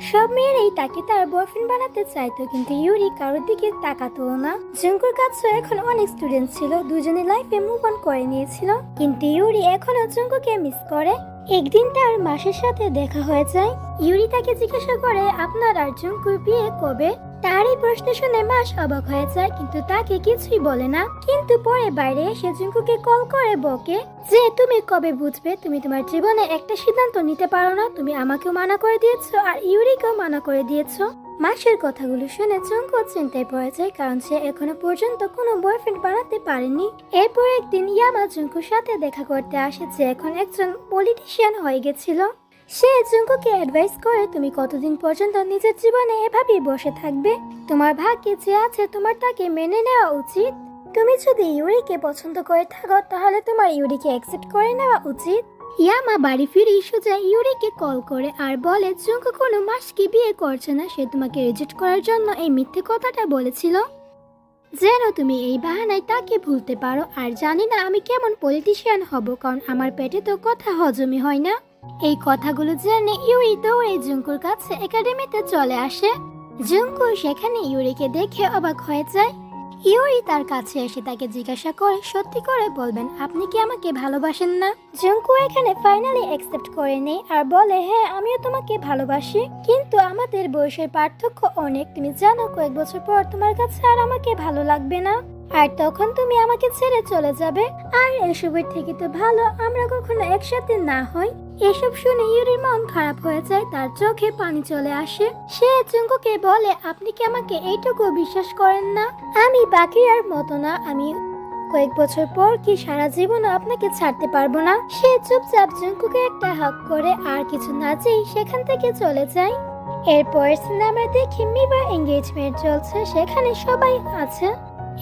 সব মেয়েরাই তাকে তার বয়ফ্রেন্ড বানাতে চাইতো, কিন্তু ইউরি কারোর দিকে তাকাতো না। জুঙ্কুর কাছে এখন অনেক স্টুডেন্ট ছিল। দুজনে লাইফে মুভ অন করে নিয়েছিল, কিন্তু ইউরি এখনো জুঙ্কুকে মিস করে। একদিন তার মাসের সাথে দেখা হয়ে যায়। ইউরি তাকে জিজ্ঞাসা করে, আপনার আর জুঙ্কুর বিয়ে কবে? তার এই প্রশ্ন শুনে মাস অবাক হয়ে যায়, কিন্তু তাকে কিছুই বলে না। কিন্তু পরে বাইরে এসে জুঙ্কুকে কল করে বকে যে, তুমি কবে বুঝবে? তুমি তোমার জীবনে একটা সিদ্ধান্ত নিতে পারো না। তুমি আমাকেও মানা করে দিয়েছো আর ইউরিকেও মানা করে দিয়েছো। মাসের কথাগুলো শুনে জুঙ্কু চিন্তায় পড়ে যায়, কারণ সে এখনো পর্যন্ত কোনো বয়ফ্রেন্ড বানাতে পারেনি। এরপর একদিন ইয়ামা জুঙ্কুর সাথে দেখা করতে আসে, যে এখন একজন পলিটিশিয়ান হয়ে গেছিল। সে জুঙ্কুকে অ্যাডভাইস করে, তুমি কতদিন পর্যন্ত নিজের জীবনে এভাবেই বসে থাকবে? তোমার ভাগ্যে যে আছে তোমার তাকে মেনে নেওয়া উচিত। তুমি যদি ইউরিকে পছন্দ করে থাকো তাহলে তোমার ইউরিকে অ্যাকসেপ্ট করে নেওয়া উচিত। ইয়ামা বাড়ি ফিরে সোজা ইউরিকে কল করে আর বলে, জুঙ্কু কোনো মাসকে বিয়ে করছে না। সে তোমাকে রিজেক্ট করার জন্য এই মিথ্যে কথাটা বলেছিল যেন তুমি এই বাহানায় তাকে ভুলতে পারো। আর জানি না আমি কেমন পলিটিশিয়ান হব, কারণ আমার পেটে তো কথা হজমই হয় না। এই কথাগুলো জেনে ইউরি দৌড়ে জুঙ্কুর কাছে একাডেমিতে চলে আসে। জুঙ্কু সেখানে ইউরিকে দেখে অবাক হয়ে যায়। ইউরি তার কাছে এসে তাকে জিজ্ঞাসা করে, সত্যি করে বলবেন আপনি কি আমাকে ভালোবাসেন না? জুঙ্কু এখানে ফাইনালি অ্যাকসেপ্ট করে নেয় আর বলে, হ্যাঁ আমিও তোমাকে ভালোবাসি, কিন্তু আমাদের বয়সের পার্থক্য অনেক। তুমি জানো কয়েক বছর পর তোমার কাছে আর আমাকে ভালো লাগবে না, আর তখন তুমি আমাকে ছেড়ে চলে যাবে। আর এসবের থেকে তো ভালো আমরা কখনো একসাথে না হই। এসব শুনে ইউরির মন খারাপ হয়ে যায়, তার চোখে পানি চলে আসে। সে জুঙ্কুকে বলে, আপনি কি আমাকে এইটুকু বিশ্বাস করেন না? আমি বাকিরার মতো না। আমি কয়েক বছর পর কি সারা জীবন আপনাকে ছাড়তে পারবো না। সে চুপচাপ জুঙ্কুকে একটা হাগ করে আর কিছু না চেয়ে সেখান থেকে চলে যায়। এরপর সিনেমা দেখি মিবা এঙ্গেজমেন্ট চলছে, সেখানে সবাই আছে।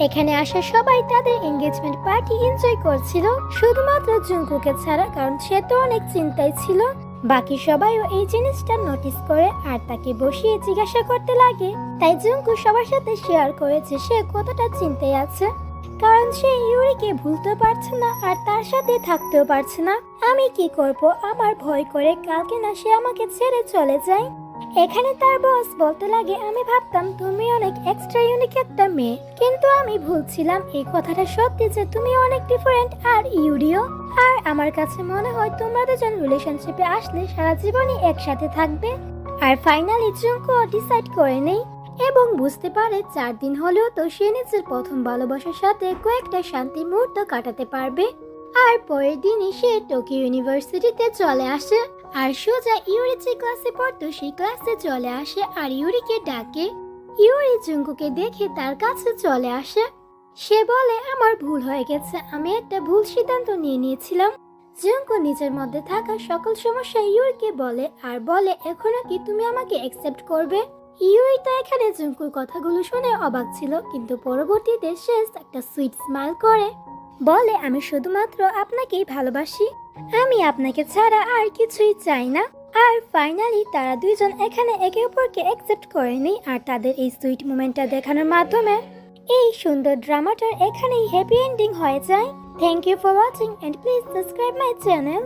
এখানে আসা সবাই তাদের এঙ্গেজমেন্ট পার্টি এনজয় করছিল, শুধুমাত্র জুঙ্কুকে ছাড়া, কারণ সে তো অনেক চিন্তায় ছিল। বাকি সবাইও এই জিনিসটা নোটিস করে আর তাকে বসিয়ে জিজ্ঞাসা করতে লাগে। তাই জুঙ্কু সবার সাথে শেয়ার করেছে সে কতটা চিন্তায় আছে, কারণ সে ইউরিকে ভুলতে পারছে না আর তার সাথে থাকতেও পারছে না। আমি কি করব? আমার ভয় করে কালকে না সে আমাকে ছেড়ে চলে যায়। এখানে তার বস বলতে লাগে, আমি ভাবতাম তুমি অনেক এক্সট্রা ইউনিক একটা মেয়ে, কিন্তু আমি ভুলছিলাম। এই কথাটা সত্যি যে তুমি অনেক ডিফারেন্ট আর ইউরিও। আর আমার কাছে মনে হয় তোমরা দুজন রিলেশনশিপে আসলে সারা জীবনই একসাথে থাকবে। আর ফাইনালি জুঙ্কু ডিসাইড করে নেই। এবং বুঝতে পারে 4 দিন হলেও তো সে নিজের প্রথম ভালোবাসার সাথে কয়েকটা শান্তি মুহূর্ত কাটাতে পারবে। আর পরের দিনই সে টোকিও ইউনিভার্সিটিতে চলে আসে আর সোজা ইউরি যে ক্লাসে পড়তো সেই ক্লাসে চলে আসে আর ইউরিকে ডাকে। ইউরি জুঙ্কুকে দেখে তার কাছে চলে আসে। সে বলে আমার ভুল হয়ে গেছে, আমি একটা ভুল সিদ্ধান্ত নিয়ে নিয়েছিলাম। জুঙ্কু নিজের মধ্যে থাকা সকল সমস্যা ইউরিকে বলে আর বলে এখনো কি তুমি আমাকে অ্যাকসেপ্ট করবে। ইউরি তো এখানে জুঙ্কুর কথাগুলো শুনে অবাক ছিল, কিন্তু পরবর্তীতে সে একটা সুইট স্মাইল করে বলে আমি শুধুমাত্র আপনাকেই ভালোবাসি, আমি আপনাকে ছাড়া আর কিছুই চাই না। আর ফাইনালি তারা দুইজন এখানে একে অপরকে অ্যাকসেপ্ট করেনি আর তাদের এই সুইট মোমেন্টটা দেখানোর মাধ্যমে এই সুন্দর ড্রামাটার এখানেই হ্যাপি এন্ডিং হয়ে যায়। Thank you for watching and please subscribe my channel.